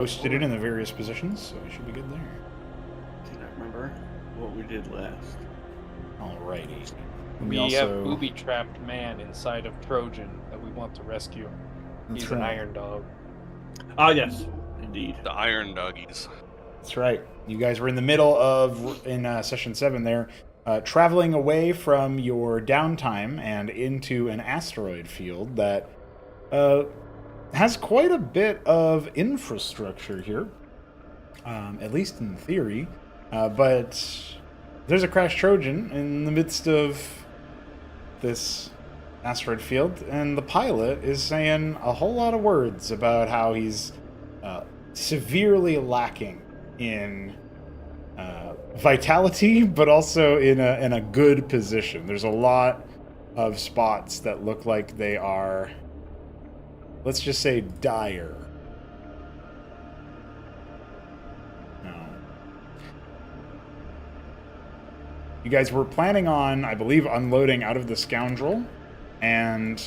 posted it in the various positions, so we should be good there. I can't remember what we did last. Alrighty. We have booby-trapped man inside of Trojan that we want to rescue. He's an iron dog. Ah, yes, indeed. The iron doggies. That's right. You guys were in the middle of, in session 7 there, traveling away from your downtime and into an asteroid field that has quite a bit of infrastructure here, at least in theory. But there's a crashed Trojan in the midst of this asteroid field, and the pilot is saying a whole lot of words about how he's severely lacking in vitality, but also in a good position. There's a lot of spots that look like they are, let's just say, dire. You guys were planning on, I believe, unloading out of the Scoundrel and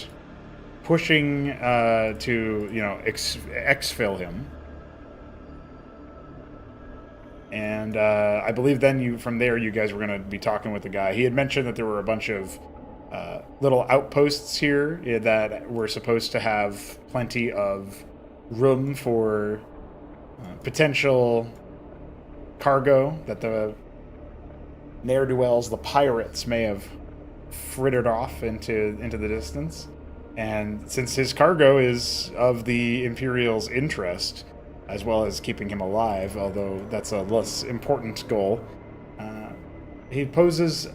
pushing to, exfil him. And I believe then from there you guys were going to be talking with the guy. He had mentioned that there were a bunch of little outposts here that were supposed to have plenty of room for potential cargo that the ne'er-do-wells, the pirates, may have frittered off into the distance. And since his cargo is of the Imperial's interest, as well as keeping him alive, although that's a less important goal, he appears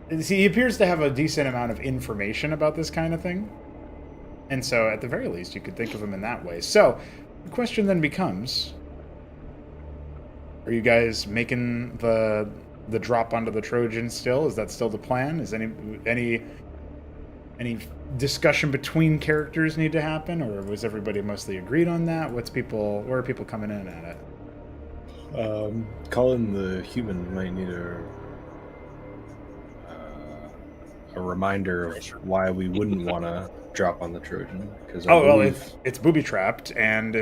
to have a decent amount of information about this kind of thing. And so, at the very least, you could think of him in that way. So, the question then becomes, are you guys making the drop onto the Trojan still? Is that still the plan? Is any discussion between characters need to happen, or was everybody mostly agreed on that? Where are people coming in at it? Colin the human might need a reminder of why we wouldn't want to drop on the Trojan. Because it's booby trapped, and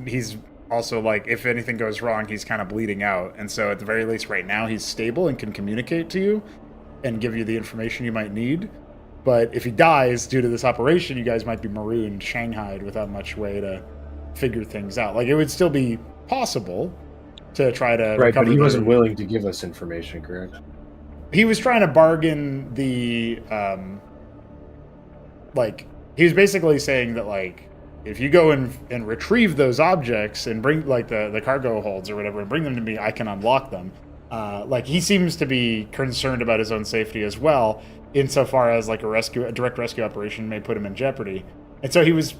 he's also, like, if anything goes wrong, he's kind of bleeding out. And so at the very least right now, he's stable and can communicate to you and give you the information you might need. But if he dies due to this operation, you guys might be marooned, shanghaied, without much way to figure things out. Like, it would still be possible to try to recover. But he wasn't willing to give us information, correct? He was trying to bargain the, he was basically saying that, like, if you go and retrieve those objects and bring, like, the cargo holds or whatever, and bring them to me, I can unlock them. He seems to be concerned about his own safety as well, insofar as, like, a direct rescue operation may put him in jeopardy. And so he was,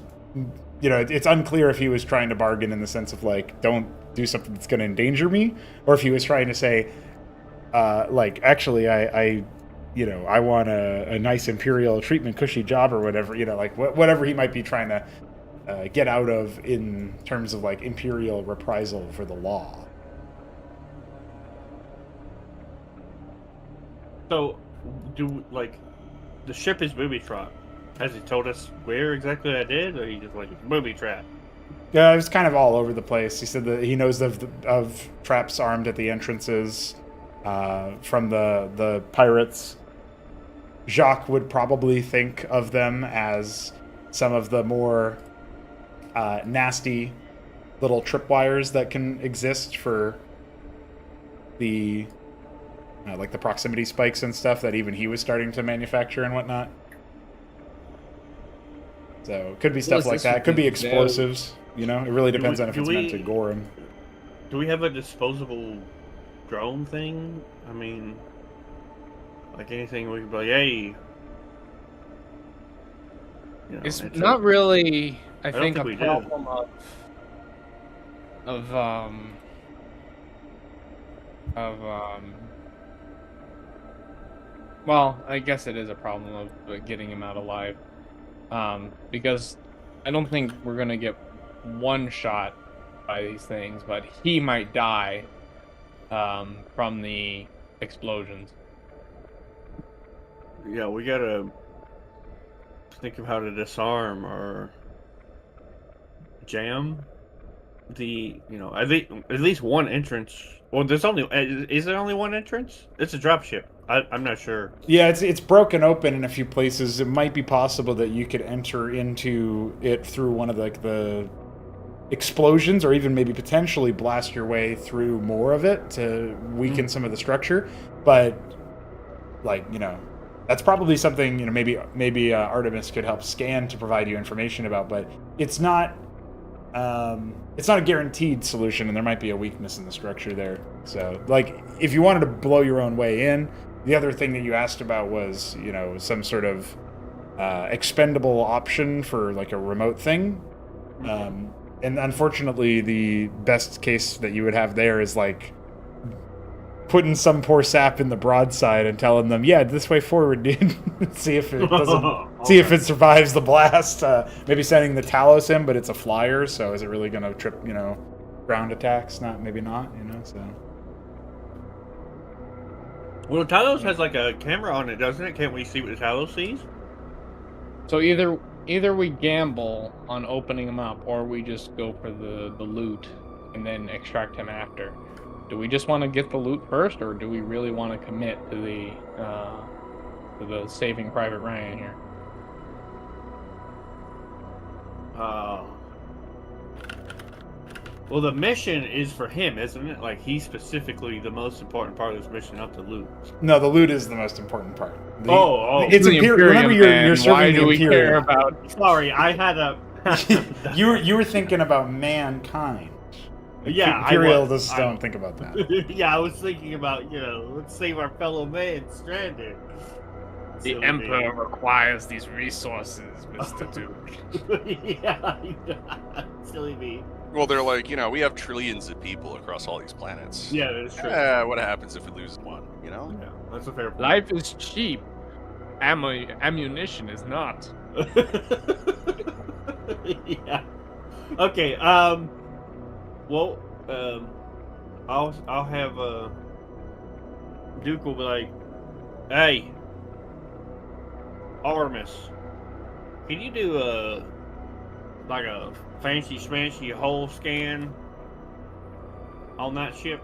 it's unclear if he was trying to bargain in the sense of, like, don't do something that's going to endanger me, or if he was trying to say, actually, I want a nice Imperial treatment, cushy job or whatever, whatever he might be trying to get out of in terms of, like, Imperial reprisal for the law. So, the ship is booby trapped. Has he told us where exactly that is, or he just booby trap? Yeah, it was kind of all over the place. He said that he knows of traps armed at the entrances from the pirates. Jacques would probably think of them as some of the more nasty little tripwires that can exist for the the proximity spikes and stuff that even he was starting to manufacture and whatnot. So it could be stuff like that. It could be explosives. It really depends on if it's meant to gore him. Do we have a disposable drone thing? I mean, like anything we could be like, hey. It's not really, I think a we problem well, I guess it is a problem of getting him out alive. Because I don't think we're going to get one shot by these things, but he might die from the explosions. Yeah, we gotta think of how to disarm or jam at least one entrance. Well, there's only is there only one entrance? It's a dropship. I'm not sure. Yeah, it's broken open in a few places. It might be possible that you could enter into it through one of the explosions, or even maybe potentially blast your way through more of it to weaken some of the structure. But that's probably something maybe Artemis could help scan to provide you information about. But it's not a guaranteed solution, and there might be a weakness in the structure there. So, if you wanted to blow your own way in, the other thing that you asked about was, some sort of expendable option for a remote thing. And unfortunately, the best case that you would have there is putting some poor sap in the broadside and telling them, yeah, this way forward, dude. See if it doesn't. See if it survives the blast. Maybe sending the Talos in, but it's a flyer, so is it really going to trip, ground attacks? Maybe not. So. Well, Talos has a camera on it, doesn't it? Can't we see what the Talos sees? So either we gamble on opening him up, or we just go for the loot and then extract him after. Do we just want to get the loot first, or do we really want to commit to the saving Private Ryan here? Well, the mission is for him, isn't it? He's specifically the most important part of this mission, not the loot. No, the loot is the most important part. It's the Imperium. Remember, you're serving Why do the we Imperium. care about? Sorry, I had a. you were thinking about mankind. Yeah, Imperialists don't think about that. Yeah, I was thinking about let's save our fellow man stranded. The Emperor requires these resources, Mr. Duke. Yeah, silly me. Well, they're we have trillions of people across all these planets. Yeah, that's true. What happens if we lose one, Yeah, that's a fair point. Life is cheap. Ammunition is not. Yeah. Okay, well, I'll have, Duke will be like, hey, Artemis, can you do a fancy smashy hull scan on that ship?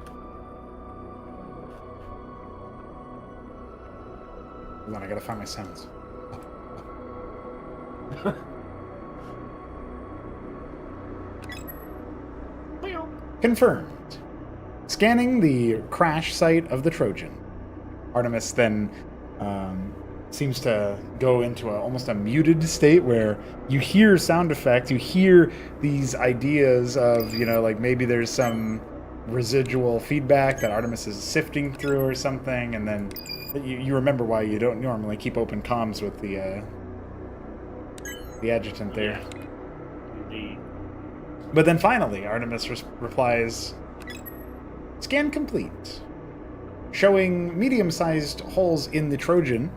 Hold on, I gotta find my sounds. Confirmed. Scanning the crash site of the Trojan. Artemis then seems to go into almost a muted state where you hear sound effects, you hear these ideas of, maybe there's some residual feedback that Artemis is sifting through or something, and then you remember why you don't normally keep open comms with the adjutant there. Indeed. But then finally, Artemis replies, scan complete. Showing medium-sized holes in the Trojan,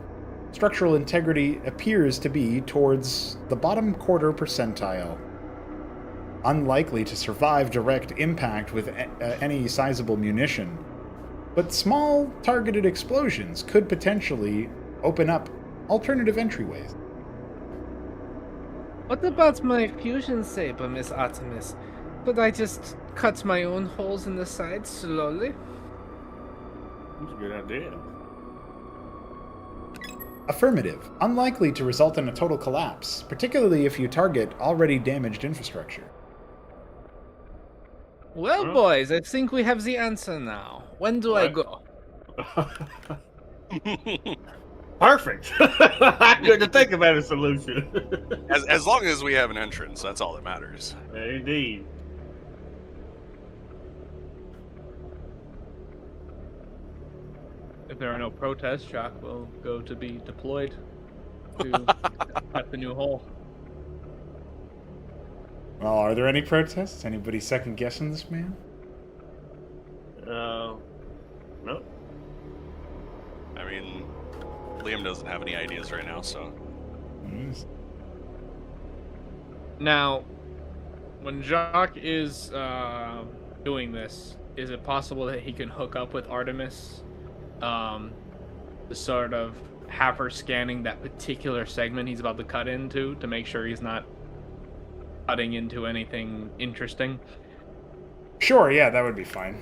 structural integrity appears to be towards the bottom quarter percentile. Unlikely to survive direct impact with any sizable munition, but small targeted explosions could potentially open up alternative entryways. What about my fusion saber, Miss Artemis? Could I just cut my own holes in the side slowly? That's a good idea. Affirmative. Unlikely to result in a total collapse, particularly if you target already damaged infrastructure. Well, boys, I think we have the answer now. When do I go? Perfect. I couldn't think about a solution. As long as we have an entrance, that's all that matters. Indeed. If there are no protests, Jock will go to be deployed to cut the new hole. Well, are there any protests? Anybody second guessing this man? Nope. I mean, Liam doesn't have any ideas right now, so. Yes. Now, when Jacques is doing this, is it possible that he can hook up with Artemis to sort of have her scanning that particular segment he's about to cut into to make sure he's not cutting into anything interesting? Sure, yeah, that would be fine.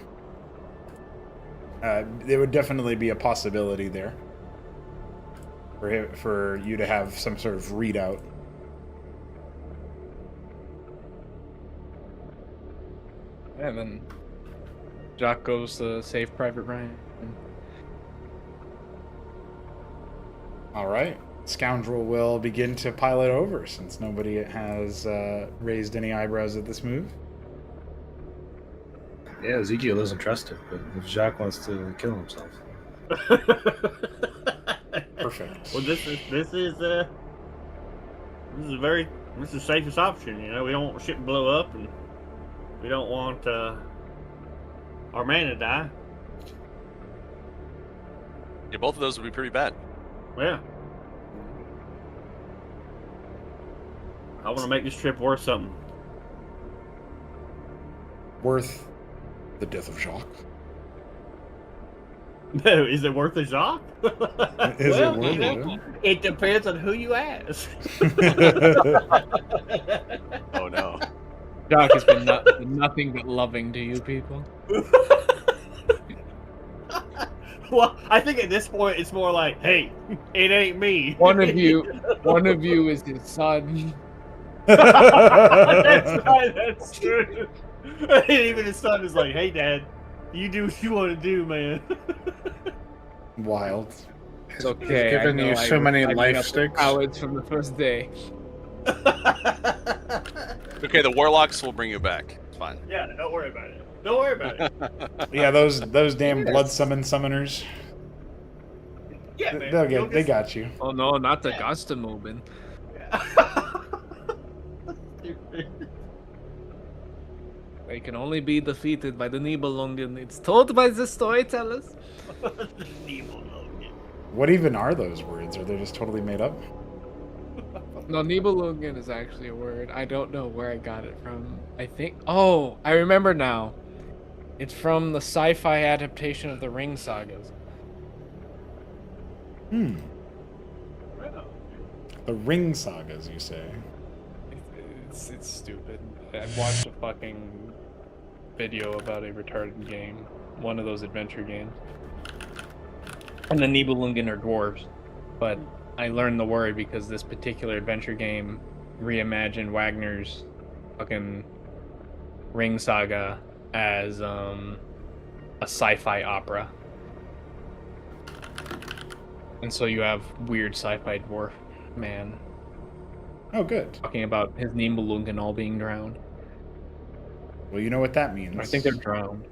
There would definitely be a possibility there for you to have some sort of readout. And then Jock goes to save Private Ryan. All right. Scoundrel will begin to pile it over since nobody has raised any eyebrows at this move. Yeah, Ezekiel doesn't trust it, but if Jacques wants to kill himself. Perfect. Well, this is the safest option. You know, we don't want shit to blow up, and we don't want our man to die. Yeah, both of those would be pretty bad. Yeah. I want to make this trip worth something. Worth the death of Jacques. No, is it worth a Jacques? Is Well, it worth you know, it depends on who you ask. Oh no. Jock has been nothing but loving to you people. Well, I think at this point it's more like, hey, it ain't me. One of you is his son. That's right, that's true. And even his son is like, hey, Dad, you do what you want to do, man. Wild. It's okay. Given I know you so many I life up the sticks. cowards from the first day. Okay, the warlocks will bring you back. It's fine. Yeah, don't worry about it. Don't worry about it. Yeah, those damn blood summoners. Yeah, man. They got you. Oh no, not the Gastamoben. They can only be defeated by the Nibelungen. It's told by the storytellers. What even are those words? Are they just totally made up? No, Nibelungen is actually a word. I don't know where I got it from. I think... Oh, I remember now. It's from the sci-fi adaptation of the Ring Sagas. The Ring Sagas, you say? It's stupid. I watched a fucking video about a retarded game. One of those adventure games. And the Nibelungen are dwarves. But I learned the word because this particular adventure game reimagined Wagner's fucking Ring Saga as a sci-fi opera. And so you have weird sci-fi dwarf man Oh, good. talking about his Nibelungen all being drowned. Well, you know what that means. I think they're drowned.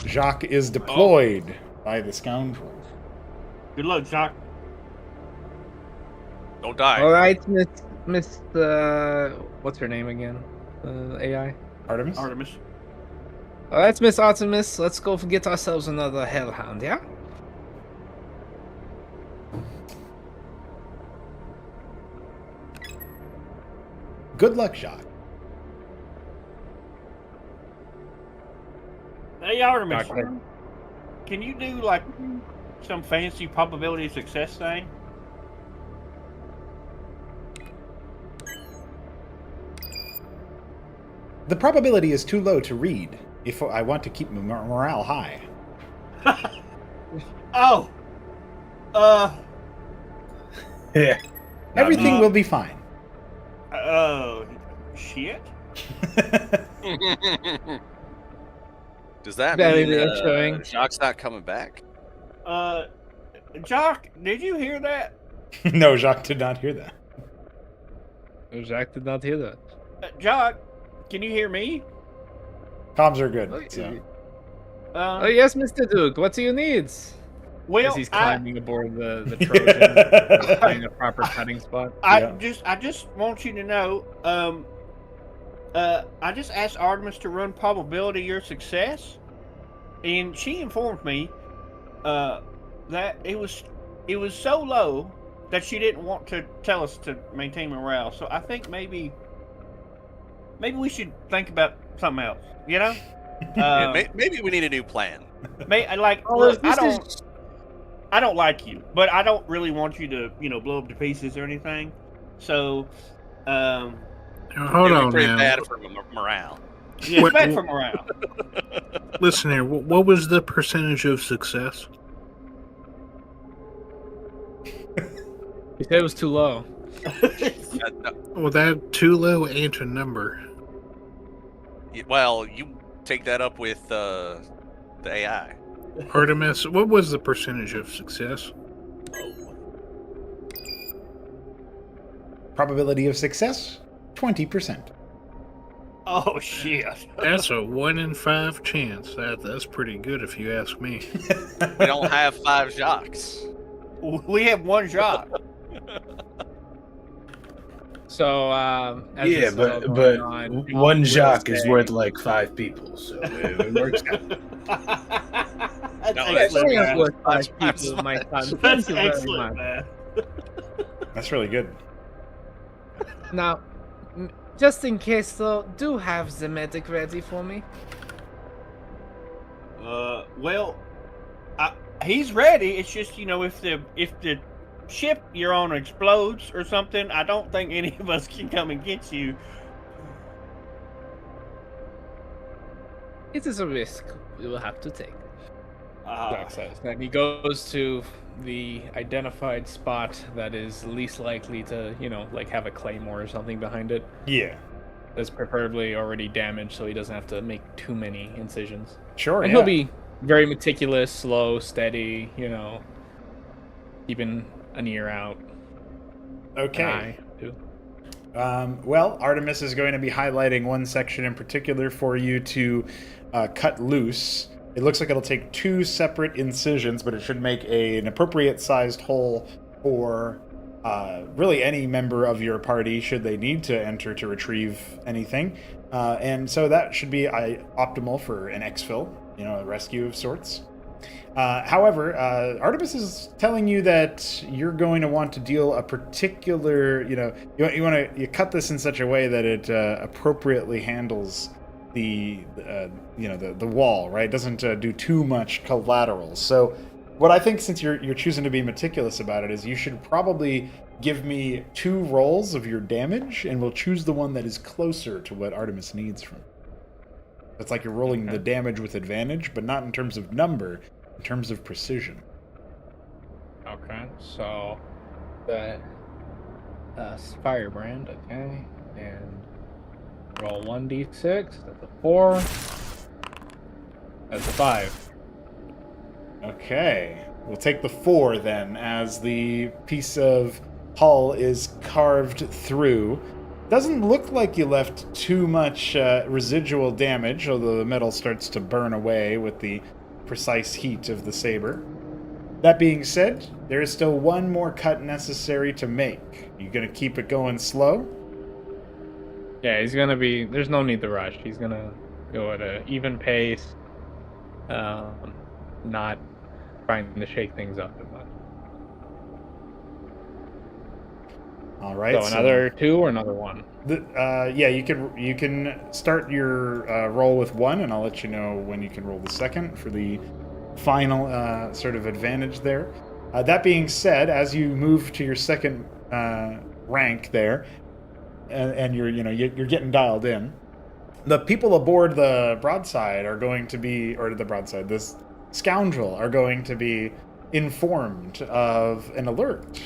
Jacques is deployed by the scoundrel. Good luck, Jacques. Don't die. All right, Miss, what's her name again? AI. Artemis? Artemis. All right, Miss Artemis, let's go get ourselves another hellhound, yeah? Good luck, Jacques. Hey, Artemis. Doctor. Can you do, like, some fancy probability of success thing? The probability is too low to read if I want to keep morale high. Oh! Yeah. Everything will be fine. Oh, shit? Does that Very mean reassuring. Jacques not coming back? Jock, did you hear that? No, Jacques did not hear that. Jack did not hear that. Jock, can you hear me? Comms are good. So. Oh yes, Mr. Duke. What do you need? Well, As he's climbing aboard the Trojan, finding a proper cutting spot. I just want you to know, I just asked Artemis to run probability of your success, and she informed me that it was so low that she didn't want to tell us to maintain morale. So I think maybe we should think about something else. You know? Yeah, maybe we need a new plan. Look, I don't like you, but I don't really want you to, blow up to pieces or anything. So, Hold It'd be on pretty now. bad for morale. Yeah, What- it's bad for morale. Listen here. What was the percentage of success? He said it was too low. Well, that too low ain't a number. Well, you take that up with the AI. Artemis, what was the percentage of success? Probability of success, 20%. Oh shit! That's a 1 in 5 chance. That's pretty good if you ask me. We don't have 5 jocks. We have one shot. So, as Yeah, this is all but going on, one we'll Jacques is say- worth like 5 people, so it works out. That's No, excellent, Only man. worth 5 That's people, my son. That's Thank you very excellent, much. man. That's really good. Now, just in case, though, do have the medic ready for me. Well, he's ready. It's just if the ship you're on explodes or something, I don't think any of us can come and get you. It is a risk we will have to take. Jack says. And he goes to the identified spot that is least likely to, like have a claymore or something behind it. Yeah. That's preferably already damaged, so he doesn't have to make too many incisions. Sure. And yeah. he'll be very meticulous, slow, steady, keeping an ear out. An Okay. eye, too. Well, Artemis is going to be highlighting one section in particular for you to cut loose. It looks like it'll take 2 separate incisions, but it should make an appropriate sized hole for really any member of your party should they need to enter to retrieve anything. And so that should be optimal for an exfil, a rescue of sorts. However, Artemis is telling you that you're going to want to deal a particular, you cut this in such a way that it appropriately handles the wall, right? It doesn't do too much collateral. So what I think, since you're choosing to be meticulous about it, is you should probably give me 2 rolls of your damage, and we'll choose the one that is closer to what Artemis needs from. It's like you're rolling the damage with advantage, but not in terms of number, in terms of precision. Okay, so the firebrand, okay, and roll 1d6. That's a 4. That's a 5. Okay, we'll take the 4 then, as the piece of hull is carved through. Doesn't look like you left too much residual damage, although the metal starts to burn away with the precise heat of the saber. That being said, there is still one more cut necessary to make. You gonna keep it going slow? Yeah, he's gonna be. There's no need to rush. He's gonna go at an even pace, not trying to shake things up too much. All right. So another 2 or another 1? Yeah, you can start your roll with 1, and I'll let you know when you can roll the second for the final sort of advantage there. That being said, as you move to your second rank there, and you're getting dialed in, the people aboard the broadside are going to be, or the broadside, this scoundrel are going to be informed of an alert.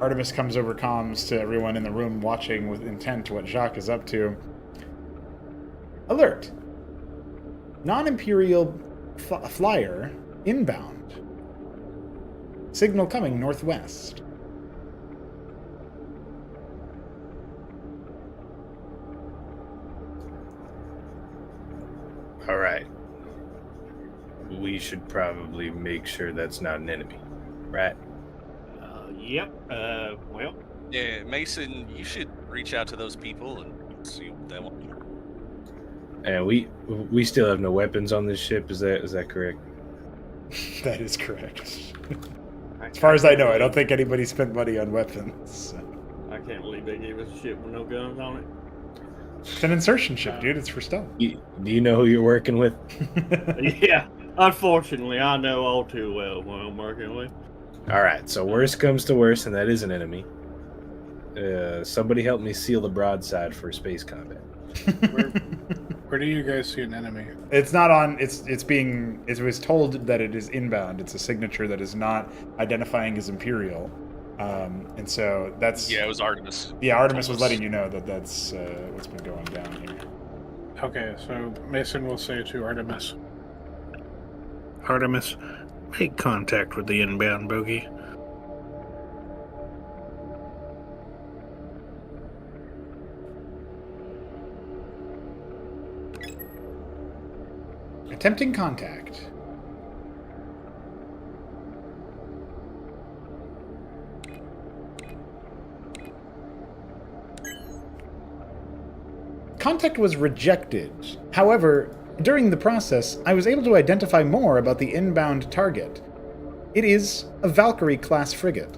Artemis comes over comms to everyone in the room watching with intent what Jacques is up to. Alert. Non-Imperial flyer inbound. Signal coming northwest. All right. We should probably make sure that's not an enemy, right? Yep. Well. Yeah, Mason, you should reach out to those people and see what they want. And we still have no weapons on this ship. Is that correct? That is correct. As far as I know, I don't think anybody spent money on weapons. I can't believe they gave us a ship with no guns on it. It's an insertion ship, dude. It's for stealth. Do you know who you're working with? Yeah. Unfortunately, I know all too well what I'm working with. All right. So worst comes to worst, and that is an enemy. Somebody help me seal the broadside for space combat. Where do you guys see an enemy? It's not on. It was told that it is inbound. It's a signature that is not identifying as Imperial, and so that's. Yeah, it was Artemis. Yeah, Artemis Told was us. letting you know that that's what's been going down here. Okay, so Mason will say to Artemis. Artemis, make contact with the inbound bogey. Attempting contact. Contact was rejected. However, during the process, I was able to identify more about the inbound target. It is a Valkyrie-class frigate.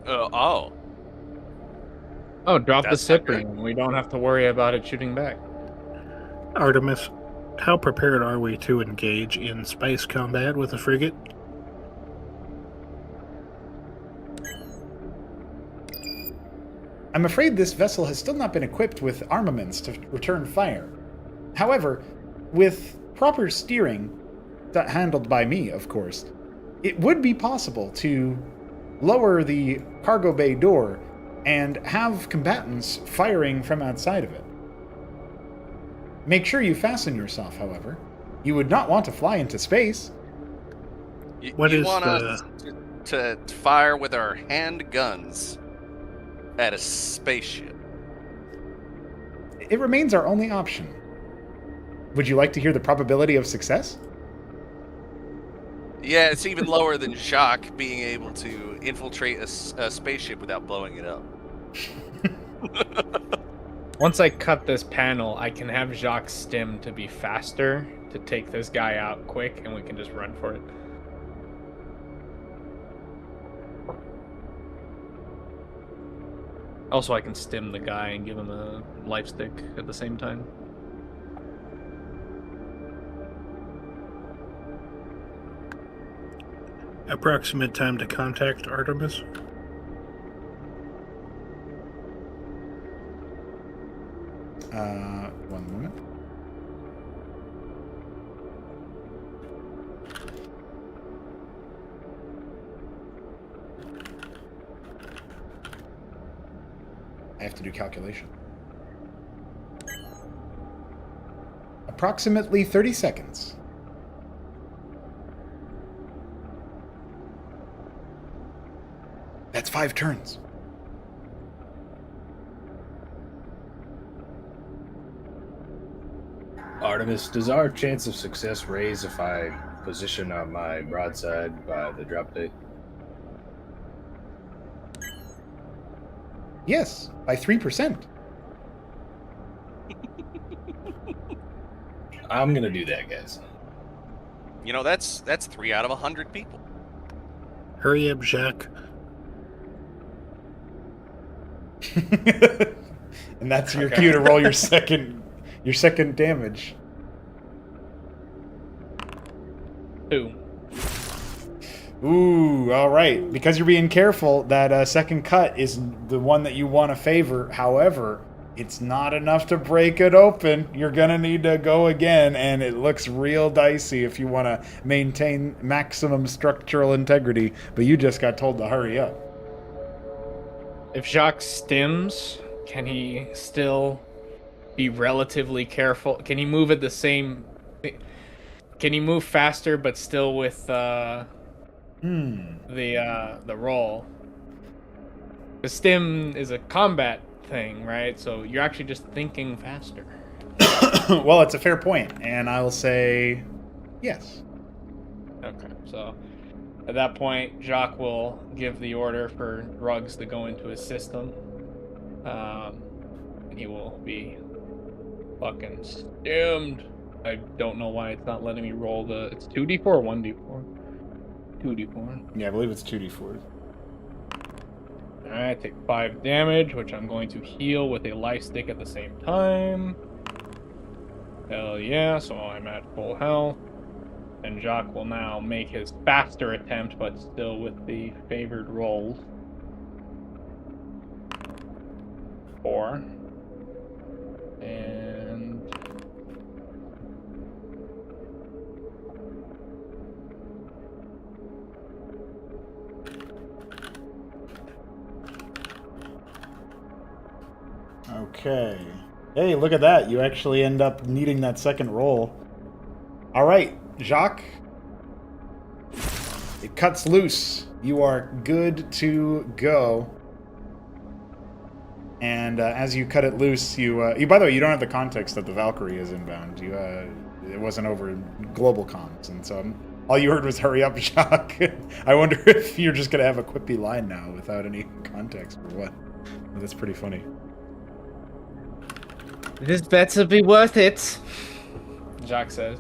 Oh. Oh, drop That's the not sip good. ring. We don't have to worry about it shooting back. Artemis, how prepared are we to engage in space combat with a frigate? I'm afraid this vessel has still not been equipped with armaments to return fire. However, with proper steering, handled by me, of course, it would be possible to lower the cargo bay door and have combatants firing from outside of it. Make sure you fasten yourself, however. You would not want to fly into space. What you is want the- us to fire with our hand guns at a spaceship? It remains our only option. Would you like to hear the probability of success? Yeah, it's even lower than Jacques being able to infiltrate a spaceship without blowing it up. Once I cut this panel, I can have Jacques stim to be faster to take this guy out quick, and we can just run for it. Also, I can stim the guy and give him a life stick at the same time. Approximate time to contact Artemis? One moment. I have to do calculation. Approximately 30 seconds. That's 5 turns. Artemis, does our chance of success raise if I position on my broadside by the drop date? Yes, by 3%. I'm gonna do that, guys. You know, that's 3 out of 100 people. Hurry up, Jacques. And that's your cue to roll your second damage. 2. Ooh, all right. Because you're being careful, that second cut is the one that you want to favor. However, it's not enough to break it open. You're going to need to go again, and it looks real dicey if you want to maintain maximum structural integrity, but you just got told to hurry up. If Jacques stims, can he still be relatively careful? Can he move at the same... Can he move faster, but still with the roll? The stim is a combat thing, right? So you're actually just thinking faster. Well, it's a fair point, and I'll say yes. Okay, so at that point, Jacques will give the order for drugs to go into his system. And he will be fucking stimmed. I don't know why it's not letting me roll the... It's 2d4 or 1d4? 2d4. Yeah, I believe it's 2d4. Alright, take 5 damage, which I'm going to heal with a life stick at the same time. Hell yeah, so I'm at full health. And Jacques will now make his faster attempt, but still with the favored rolls. 4. And Okay. Hey, look at that. You actually end up needing that second roll. All right, Jacques. It cuts loose. You are good to go. And as you cut it loose, you by the way, you don't have the context that the Valkyrie is inbound. It wasn't over global comms, and so all you heard was "Hurry up, Jacques." I wonder if you're just gonna have a quippy line now without any context or what. But that's pretty funny. This better be worth it. Jacques says.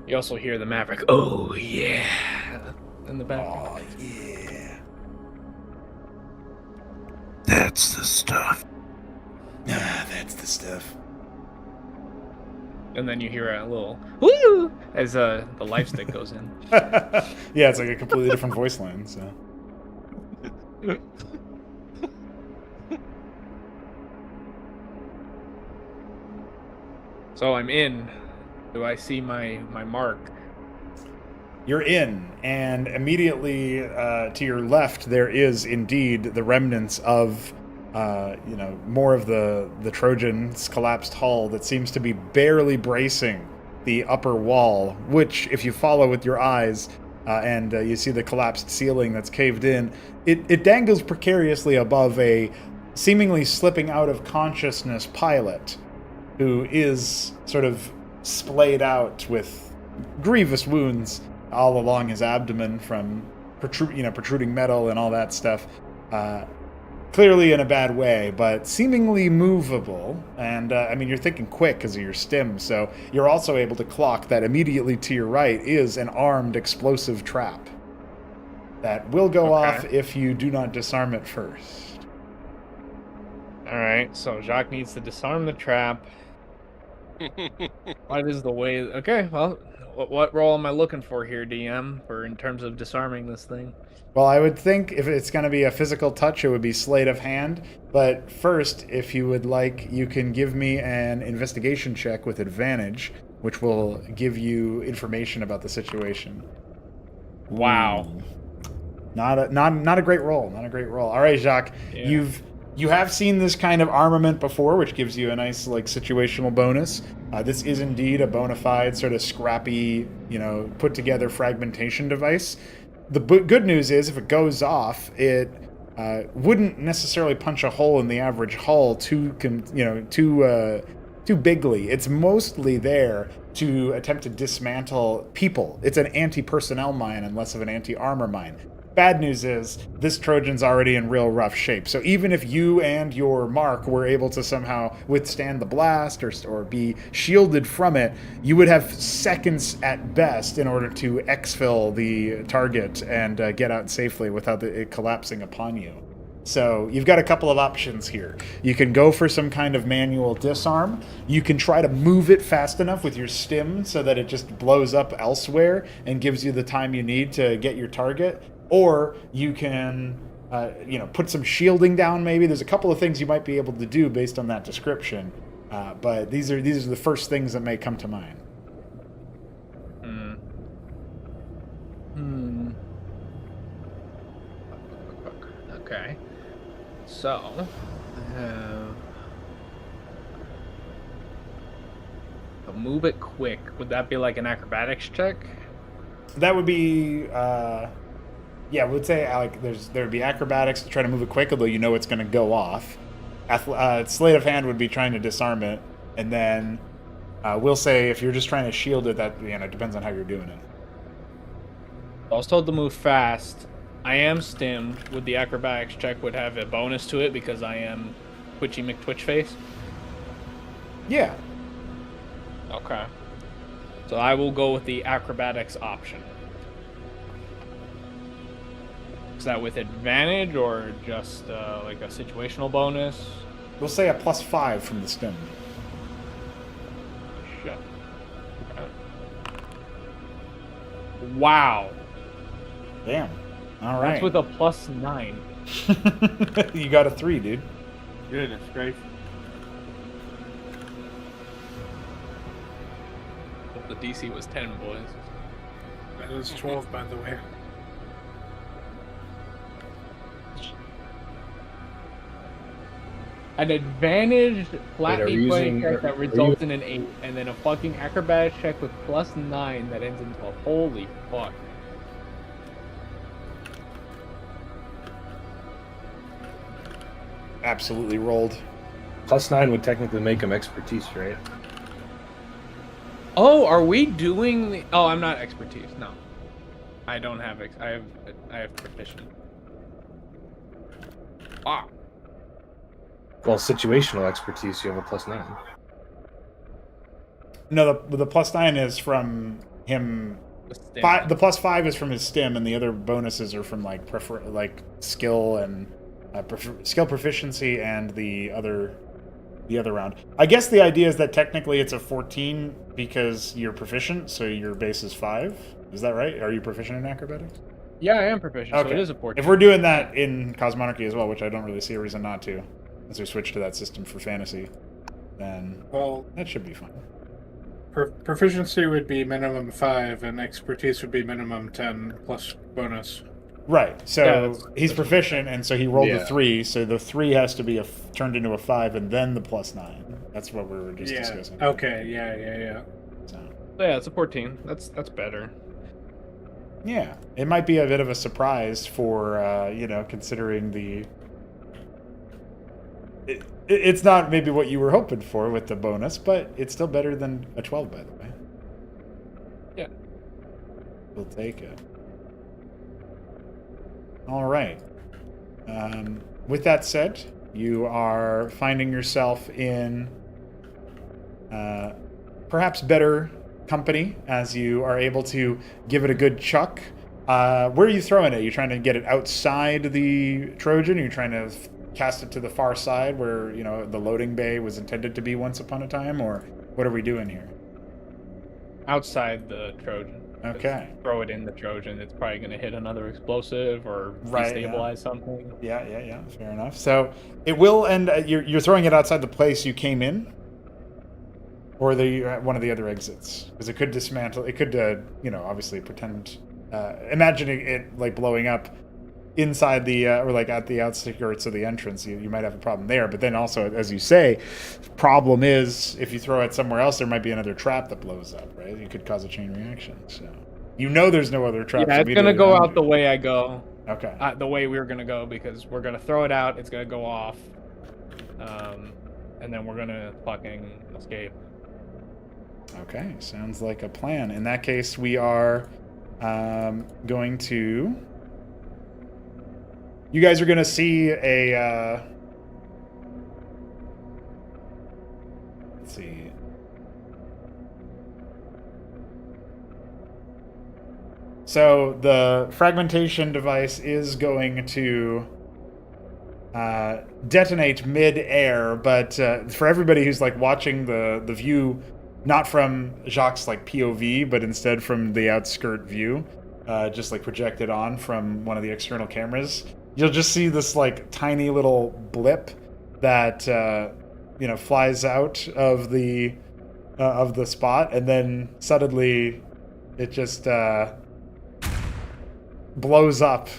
You also hear the Maverick, "Oh yeah," in the background. Oh yeah, That's the stuff. that's the stuff. And then you hear a little "woo" as the life stick goes in. Yeah, it's like a completely different voice line. So. So I'm in. Do I see my mark? You're in, and immediately to your left there is indeed the remnants of, more of the Trojans' collapsed hull that seems to be barely bracing the upper wall, which, if you follow with your eyes, and you see the collapsed ceiling that's caved in, it dangles precariously above a seemingly slipping out of consciousness pilot who is sort of splayed out with grievous wounds all along his abdomen from protruding metal and all that stuff. Clearly in a bad way, but seemingly movable. And you're thinking quick because of your stim, so you're also able to clock that immediately to your right is an armed explosive trap that will go off if you do not disarm it first. Alright, so Jacques needs to disarm the trap. What is the way? Okay, well, what role am I looking for here, DM, for in terms of disarming this thing? Well, I would think if it's going to be a physical touch, it would be sleight of hand. But first, if you would like, you can give me an investigation check with advantage, which will give you information about the situation. Wow. Not a great roll. Not a great roll. All right, Jacques, Yeah. You have seen this kind of armament before, which gives you a nice situational bonus. This is indeed a bona fide sort of scrappy, put together fragmentation device. The good news is if it goes off, it wouldn't necessarily punch a hole in the average hull too bigly. It's mostly there to attempt to dismantle people. It's an anti-personnel mine and less of an anti-armor mine. Bad news is this Trojan's already in real rough shape. So even if you and your mark were able to somehow withstand the blast or be shielded from it, you would have seconds at best in order to exfil the target and get out safely without it collapsing upon you. So you've got a couple of options here. You can go for some kind of manual disarm. You can try to move it fast enough with your stim so that it just blows up elsewhere and gives you the time you need to get your target. Or you can, put some shielding down. Maybe there's a couple of things you might be able to do based on that description. But these are the first things that may come to mind. Okay. So, move it quick. Would that be like an acrobatics check? That would be, we'd say there would be acrobatics to try to move it quick, although it's going to go off. Sleight of hand would be trying to disarm it, and then we'll say if you're just trying to shield it, that it depends on how you're doing it. I was told to move fast. I am stimmed. Would the acrobatics check would have a bonus to it because I am Twitchy McTwitchface? Yeah. Okay. So I will go with the acrobatics option. Is that with advantage or just like a situational bonus? We'll say a +5 from the stim. Shit. Okay. Wow. Damn. All That's right. with a +9. You got a 3, dude. Goodness gracious. If the DC was 10, boys. That is 12, by the way. An advantaged flat Wait, are we knee playing using- check that are you- results in an 8, and then a fucking acrobatics check with +9 that ends in 12. Holy fuck. Absolutely rolled. +9 would technically make him expertise, right? Oh, are we doing the... Oh, I'm not expertise. No. I don't have... I have proficient. Ah. Well, situational expertise, you have a +9. No, the +9 is from him. The stem. The +5 is from his stim, and the other bonuses are from like skill and skill proficiency and the other round. I guess the idea is that technically it's a 14 because you're proficient, so your base is 5. Is that right? Are you proficient in acrobatics? Yeah, I am proficient, so it is a 14. If we're doing that in Cosmonarchy as well, which I don't really see a reason not to, as we switch to that system for fantasy, then Well, that should be fine. proficiency would be minimum 5, and expertise would be minimum 10 plus bonus. Right. So Yeah, he's proficient, and so he rolled a Yeah. 3. So the 3 has to be turned into a 5, and then the +9. That's what we were just Yeah. discussing. Okay. Yeah. So, So yeah, it's a 14. That's better. yeah, it might be a bit of a surprise for considering the. It's not maybe what you were hoping for with the bonus, but it's still better than a 12, by the way. Yeah. We'll take it. All right. With that said, you are finding yourself in perhaps better company as you are able to give it a good chuck. Where are you throwing it? Are you trying to get it outside the Trojan? Are you trying to cast it to the far side where, the loading bay was intended to be once upon a time? Or what are we doing here? Outside the Trojan. Okay. Just throw it in the Trojan. It's probably going to hit another explosive or Right, destabilize something. Yeah. Fair enough. So it will end. You're throwing it outside the place you came in, or one of the other exits, because it could dismantle. It could, obviously pretend. Imagining it like blowing up inside the or like at the outskirts of the entrance. You might have a problem there. But then also, as you say, problem is if you throw it somewhere else, there might be another trap that blows up. Right? You could cause a chain reaction. So there's no other traps. Yeah, it's going to go out the way I go. Okay. The way we were going to go, because we're going to throw it out, it's going to go off, and then we're going to fucking escape. Okay, sounds like a plan. In that case, we are going to... You guys are going to see a... Let's see. So the fragmentation device is going to detonate mid-air, but for everybody who's like watching the view, not from Jacques' like POV, but instead from the outskirt view, just like projected on from one of the external cameras, you'll just see this like tiny little blip that flies out of the spot, and then suddenly it just blows up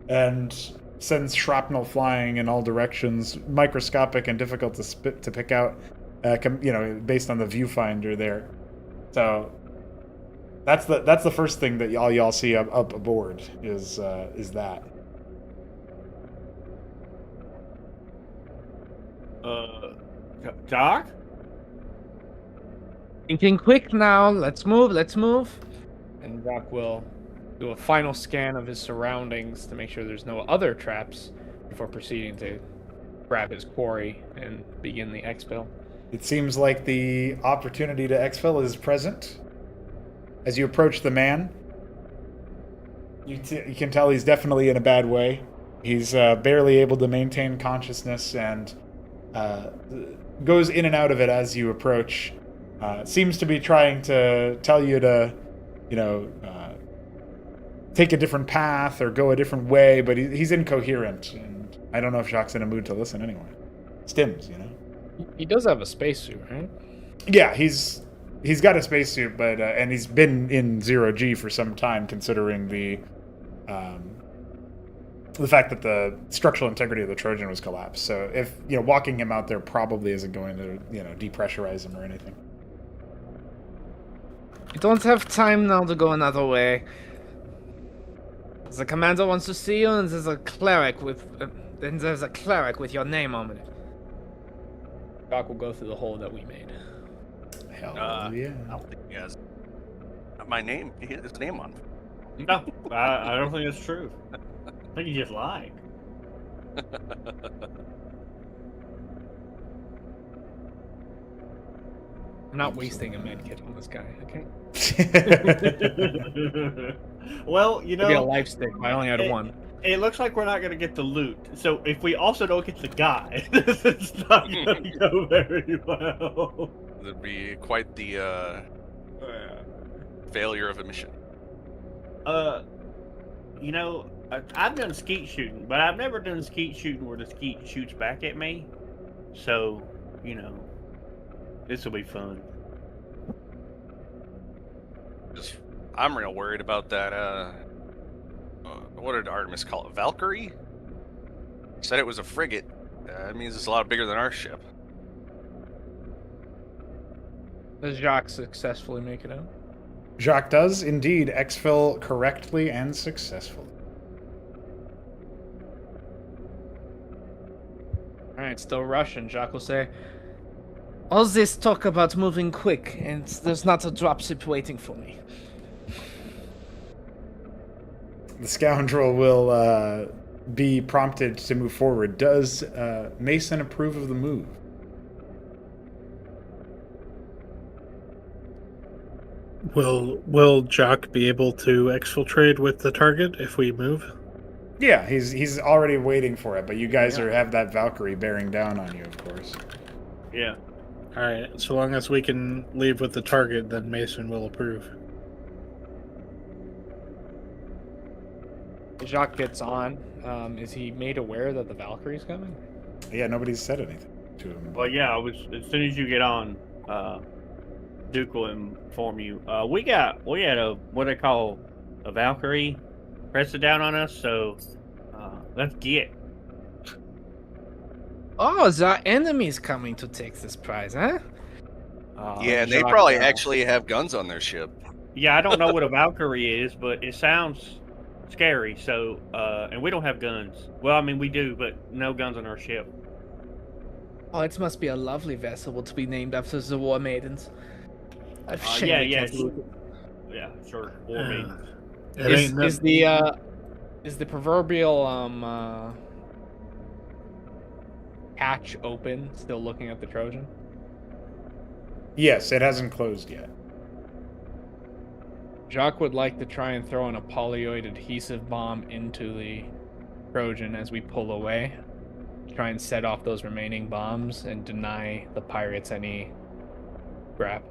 and sends shrapnel flying in all directions, microscopic and difficult to pick out, based on the viewfinder there. So that's the first thing that y'all see up aboard is that. Doc? Thinking quick now. Let's move. And Rock will do a final scan of his surroundings to make sure there's no other traps before proceeding to grab his quarry and begin the exfil. It seems like the opportunity to exfil is present. As you approach the man, you can tell he's definitely in a bad way. He's barely able to maintain consciousness and goes in and out of it as you approach. Seems to be trying to tell you to, take a different path or go a different way, but he's incoherent, and I don't know if Jacques' in a mood to listen anyway. Stims, you know. He does have a spacesuit, right? Yeah, he's got a spacesuit, but and he's been in 0G for some time, considering the fact that the structural integrity of the Trojan was collapsed. So if walking him out there probably isn't going to depressurize him or anything. You don't have time now to go another way. The commander wants to see you, and there's a cleric with your name on it. Doc will go through the hole that we made. Hell I yeah. don't think he has my name. His name on. No, I don't think that's true. I think he just lied. I'm not wasting a med kit on this guy, okay? Well, Maybe a life stick. I only had one. It looks like we're not going to get the loot. So if we also don't get the guy, this is not going to go very well. That'd be quite the failure of a mission. I've done skeet shooting, but I've never done skeet shooting where the skeet shoots back at me. So, this will be fun. I'm real worried about that. What did Artemis call it? Valkyrie? Said it was a frigate. That means it's a lot bigger than our ship. Does Jacques successfully make it out? Jacques does indeed exfil correctly and successfully. Alright, still Russian. Jacques will say, All this talk about moving quick, and there's not a dropship waiting for me. The scoundrel will be prompted to move forward. Does Mason approve of the move? Will Jock be able to exfiltrate with the target if we move? Yeah, he's already waiting for it, but you guys have that Valkyrie bearing down on you, of course. Yeah. All right. So long as we can leave with the target, then Mason will approve. Jacques gets on. Is he made aware that the Valkyrie's coming? Yeah, nobody's said anything to him. Well, yeah, as soon as you get on, Duke will inform you. We had a what they call a Valkyrie pressed down on us, so let's get. Oh, the enemy's coming to take this prize, huh? Yeah, and they Jacques, probably actually have guns on their ship. Yeah, I don't know what a Valkyrie is, but it sounds scary. So, and we don't have guns. Well, I mean, we do, but no guns on our ship. Oh, it must be a lovely vessel to be named after the War Maidens. Yeah, sure. War Maidens. Is the proverbial hatch open? Still looking at the Trojan? Yes, it hasn't closed yet. Jacques would like to try and throw an polyoid adhesive bomb into the Trojan as we pull away. Try and set off those remaining bombs and deny the pirates any grab.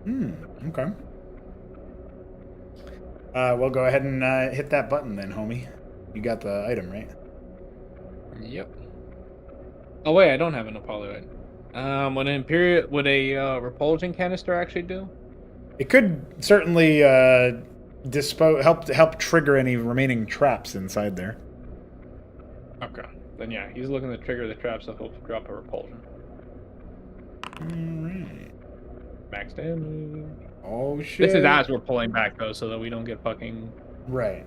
Okay. Well, go ahead and hit that button then, homie. You got the item, right? Yep. Oh wait, I don't have an polyoid. Would a repulsion canister actually do? It could certainly help trigger any remaining traps inside there. Okay. Then yeah, he's looking to trigger the trap, so he'll drop a repulsion. Alright. Max damage. Oh shit. This is as we're pulling back though, so that we don't get fucking right.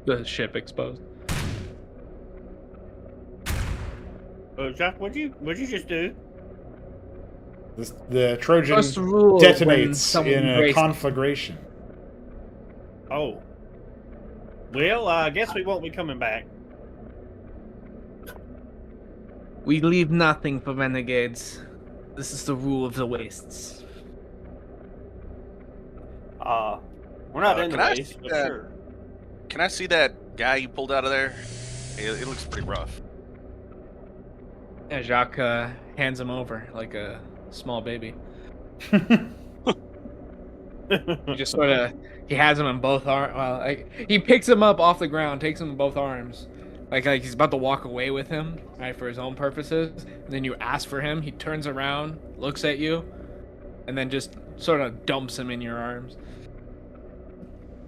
the ship exposed. Oh, Jack, what'd you just do? The Trojan First rule detonates when in a someone conflagration. Oh. Well, I guess we won't be coming back. We leave nothing for renegades. This is the rule of the wastes. We're not in the can I waste, see but that? sure. Can I see that guy you pulled out of there? It looks pretty rough. Yeah, Jacques hands him over like a small baby. He just sort of he has him in both arms. Well, like, he picks him up off the ground, takes him in both arms, like he's about to walk away with him, right, for his own purposes. And then you ask for him. He turns around, looks at you, and then just sort of dumps him in your arms.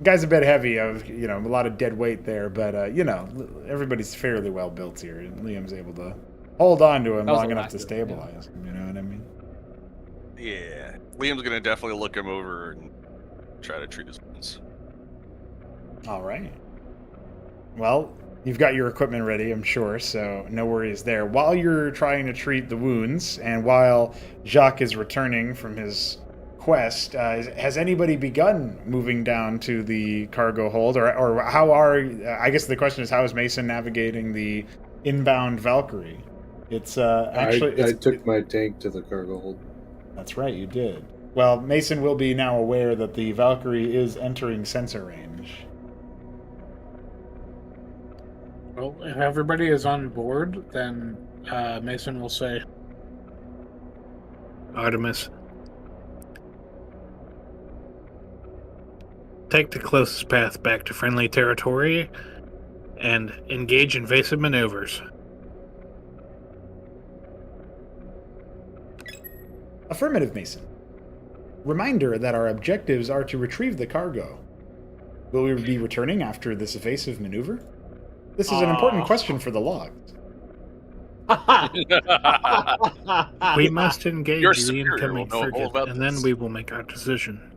Guy's a bit heavy, a lot of dead weight there, but everybody's fairly well built here. And Liam's able to hold on to him That was long the enough last to of it, stabilize him. You know what I mean? Yeah. Liam's gonna definitely look him over and try to treat his wounds. All right. Well, you've got your equipment ready, I'm sure, so no worries there. While you're trying to treat the wounds, and while Jacques is returning from his quest, has anybody begun moving down to the cargo hold, or how I guess the question is, how is Mason navigating the inbound Valkyrie? It's actually I took my tank to the cargo hold. That's right, you did. Well, Mason will be now aware that the Valkyrie is entering sensor range. Well, if everybody is on board, then Mason will say, Artemis, take the closest path back to friendly territory and engage invasive maneuvers. Affirmative, Mason. Reminder that our objectives are to retrieve the cargo. Will we be returning after this evasive maneuver? This is an important question for the logs. We must engage Your the superior incoming will know all frigate, about and then this. we will make our decision.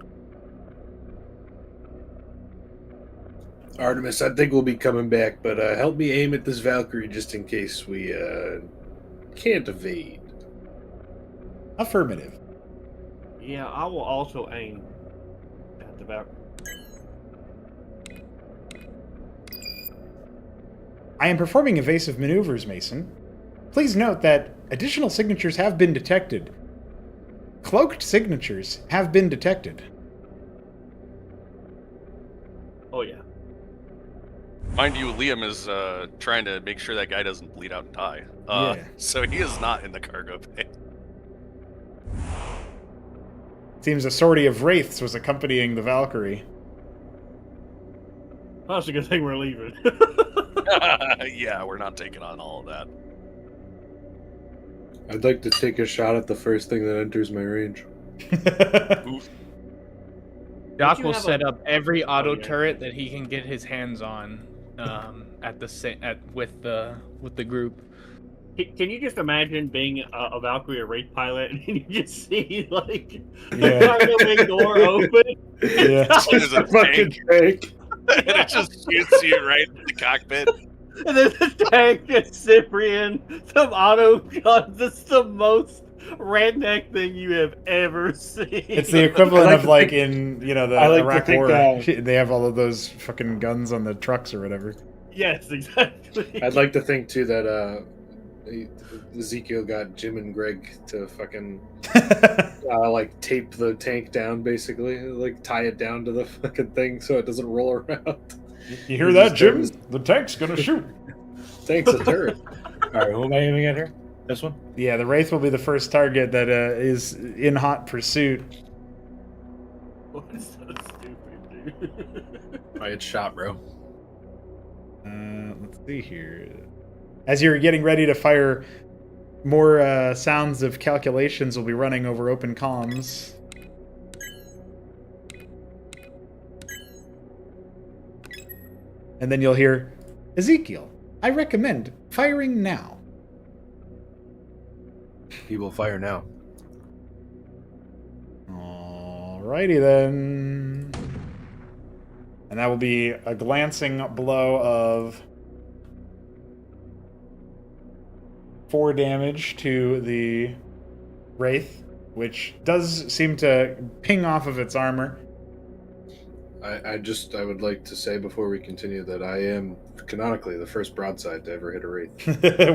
Artemis, I think we'll be coming back, but help me aim at this Valkyrie just in case we can't evade. Affirmative. Yeah, I will also aim at the Valkyrie. I am performing evasive maneuvers, Mason. Please note that additional signatures have been detected. Cloaked signatures have been detected. Oh yeah. Mind you, Liam is trying to make sure that guy doesn't bleed out and die. Yeah. So he is not in the cargo bay. Seems a sortie of wraiths was accompanying the Valkyrie. Oh, that's a good thing we're leaving. Yeah, we're not taking on all of that. I'd like to take a shot at the first thing that enters my range. Oof. Doc you will have set up every auto yeah. turret that he can get his hands on with the group. Can you just imagine being a Valkyrie, a Wraith pilot, and you just see like Yeah. the cargo bay door open? Yeah. There's a Fucking tank, tank. and it just shoots you right in the cockpit. And then the tank gets Cyprian, some auto guns. It's the most redneck thing you have ever seen. It's the equivalent I like of to like think- in the I like to Iraq think, War. They have all of those fucking guns on the trucks or whatever. Yes, exactly. I'd like to think too that Ezekiel got Jim and Greg to fucking like tape the tank down, basically, like tie it down to the fucking thing so it doesn't roll around. You hear that, Jim? The tank's gonna shoot. Tank's a turret. All right, who am I aiming at here? This one? Yeah, the Wraith will be the first target that is in hot pursuit. What's so stupid, dude? All right, it's shot, bro. Let's see here. As you're getting ready to fire, more sounds of calculations will be running over open comms. And then you'll hear, Ezekiel, I recommend firing now. He will fire now. Alrighty then. And that will be a glancing blow of 4 damage to the Wraith, which does seem to ping off of its armor. I would like to say before we continue that I am canonically the first broadside to ever hit a wraith.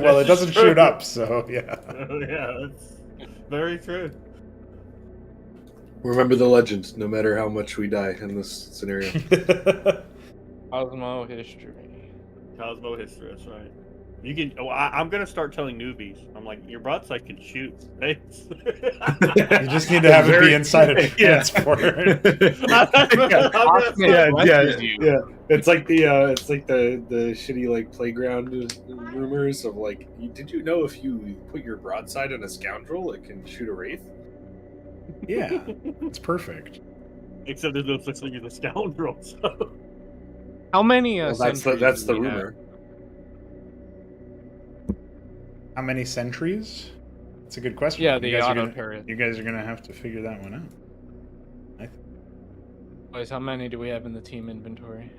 Well, it doesn't shoot up, so yeah. Oh, yeah, that's very true. Remember the legend, no matter how much we die in this scenario. Cosmo history. Cosmo history, that's right. You can. Oh, I'm gonna start telling newbies. I'm like, your broadside can shoot. Thanks. You just need to have it be inside a transport. Yeah. It's like the shitty like playground rumors of like, did you know if you put your broadside on a scoundrel, it can shoot a wraith? Yeah, it's perfect. Except there's no such thing as a scoundrel. So. How many? Well, that's the sentries do we have? rumor. How many sentries? That's a good question. Yeah, You the guys are auto gonna- turret. You guys are gonna have to figure that one out. Boys, how many do we have in the team inventory?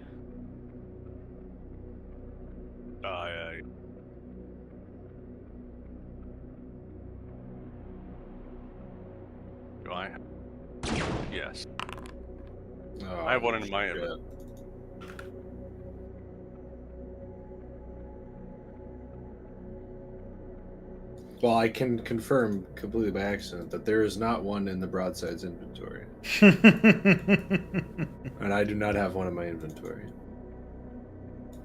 Do I? Yes. Oh, I have one in my shit. inventory. Well, I can confirm completely by accident that there is not one in the broadside's inventory, and I do not have one in my inventory.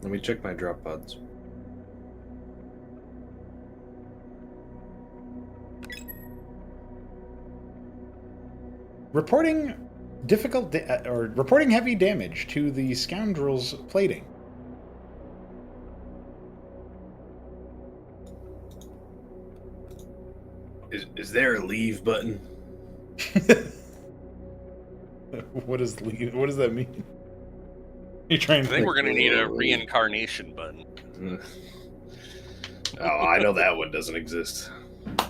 Let me check my drop pods. Reporting reporting heavy damage to the scoundrel's plating. Is there a leave button? What does that mean? You trying I think we're gonna need a reincarnation button. Oh, I know that one doesn't exist.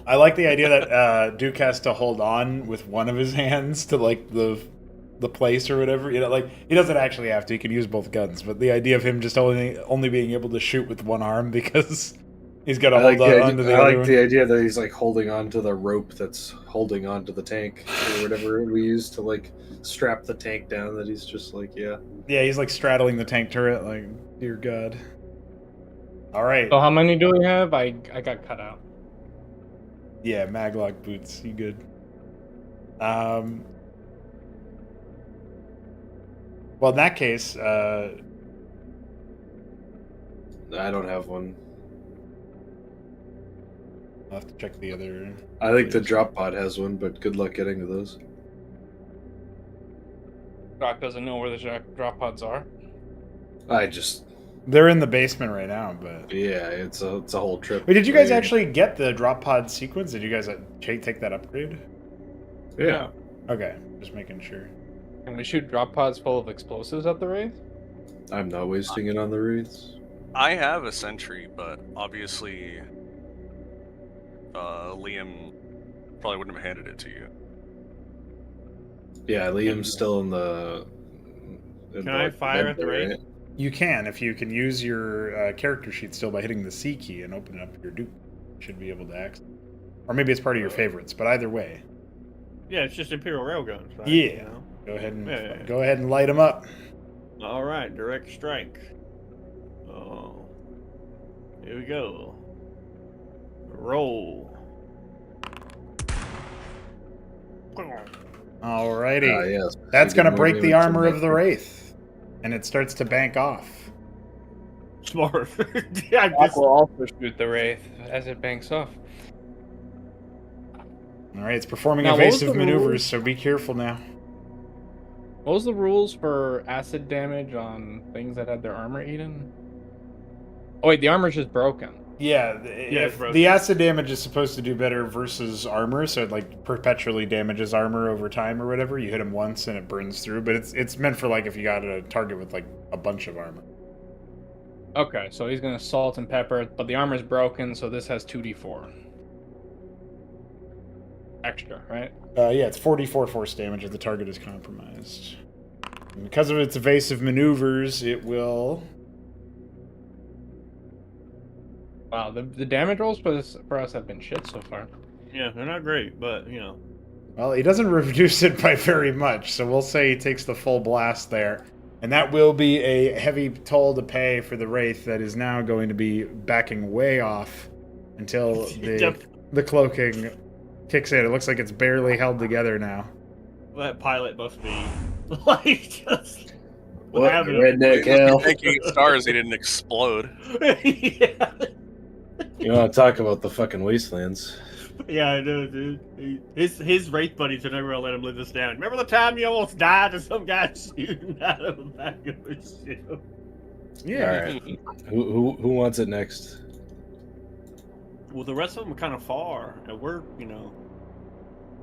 I like the idea that Duke has to hold on with one of his hands to like the place or whatever. You know, like he doesn't actually have to. He can use both guns, but the idea of him just only being able to shoot with one arm because he's got to hold on to the other one. the idea that he's like holding on to the rope that's holding on to the tank or whatever we use to like strap the tank down. That he's just like, yeah. Yeah, he's like straddling the tank turret. Like, dear God. All right. So how many do we have? I got cut out. Yeah, maglock boots. You good? Well, in that case, I don't have one. I'll have to check the other. I think the drop pod has one, but good luck getting to those. Doc doesn't know where the drop pods are. They're in the basement right now, but Yeah, it's a whole trip. wait, did you guys Right. actually get the drop pod sequence? Did you guys take that upgrade? Yeah. Okay, just making sure. Can we shoot drop pods full of explosives at the Wraith? I'm not wasting it on the wraiths. I have a sentry, but obviously, Liam probably wouldn't have handed it to you. Yeah, Liam's still in the. Can I fire at the wraith? right? You can if you can use your character sheet still by hitting the C key and open up your Duke. You should be able to access. Or maybe it's part of your favorites, but either way, Yeah, it's just Imperial Railguns, right? Yeah. You know? go ahead and Yeah. go ahead and light them up. All right, direct strike. Oh, here we go. Roll. Alrighty. Yes. That's I gonna did break more the damage armor than of the that. Wraith, and it starts to bank off. Smart. Yeah, Doc will also shoot the Wraith as it banks off. All right, it's performing Now, what was evasive the maneuvers, rules? so be careful now. What was the rules for acid damage on things that had their armor eaten? Oh wait, the armor's just broken. Yeah, it's broken. the acid damage is supposed to do better versus armor, so it like perpetually damages armor over time or whatever. You hit him once and it burns through, but it's meant for like if you got a target with like a bunch of armor. Okay, so he's gonna salt and pepper, but the armor's broken, so this has 2d4 extra, right? Yeah, it's 44 force damage if the target is compromised. And because of its evasive maneuvers, it will. Wow, the damage rolls for us have been shit so far. Yeah, they're not great, but you know. Well, he doesn't reduce it by very much, so we'll say he takes the full blast there. And that will be a heavy toll to pay for the Wraith that is now going to be backing way off until the cloaking kicks in. It looks like it's barely held together now. That pilot must be like just What happened? redneck hell? Thanking stars, they didn't explode. Yeah. You want to talk about the fucking wastelands? Yeah, I know, dude. His wraith buddies are never gonna let him live this down. Remember the time you almost died to some guy shooting out of the back of his ship? Yeah. All right. Who wants it next? Well, the rest of them are kind of far, and we're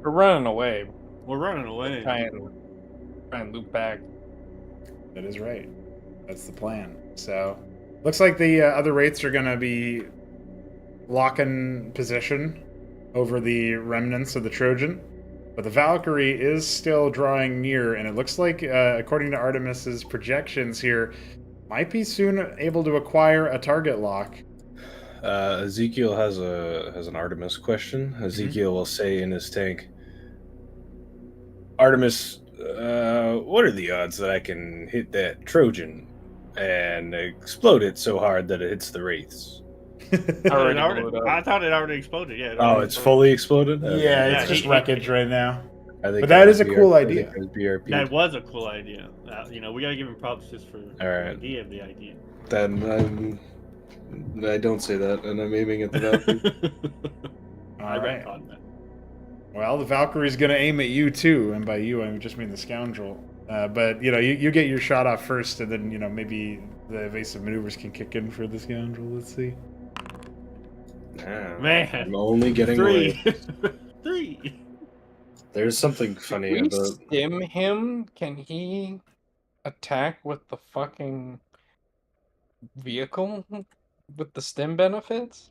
running away. we're running away. Try and loop back. That is right. That's the plan. So, looks like the other wraiths are going to be locking position over the remnants of the Trojan. But the Valkyrie is still drawing near, and it looks like, according to Artemis's projections here, might be soon able to acquire a target lock. Ezekiel has an Artemis question. Ezekiel will say in his tank, Artemis, what are the odds that I can hit that Trojan and explode it so hard that it hits the wraiths? I thought it already exploded. Yeah. Oh, it's fully exploded? Okay. Yeah, Yeah, it's just he- wreckage right now. I think But that is a was cool BRP. idea. I think it was BRP. That was a cool idea. We gotta give him props just for the right. idea of the idea. Then I don't say that, and I'm aiming at the Valkyrie. I All right. retconned that. Well, the Valkyrie's going to aim at you too, and by you I just mean the scoundrel. But you get your shot off first, and then maybe the evasive maneuvers can kick in for the scoundrel. Let's see. Ah, Man, I'm only getting 3. away. 3. There's something funny Can we about. stim him? Can he attack with the fucking vehicle with the stim benefits?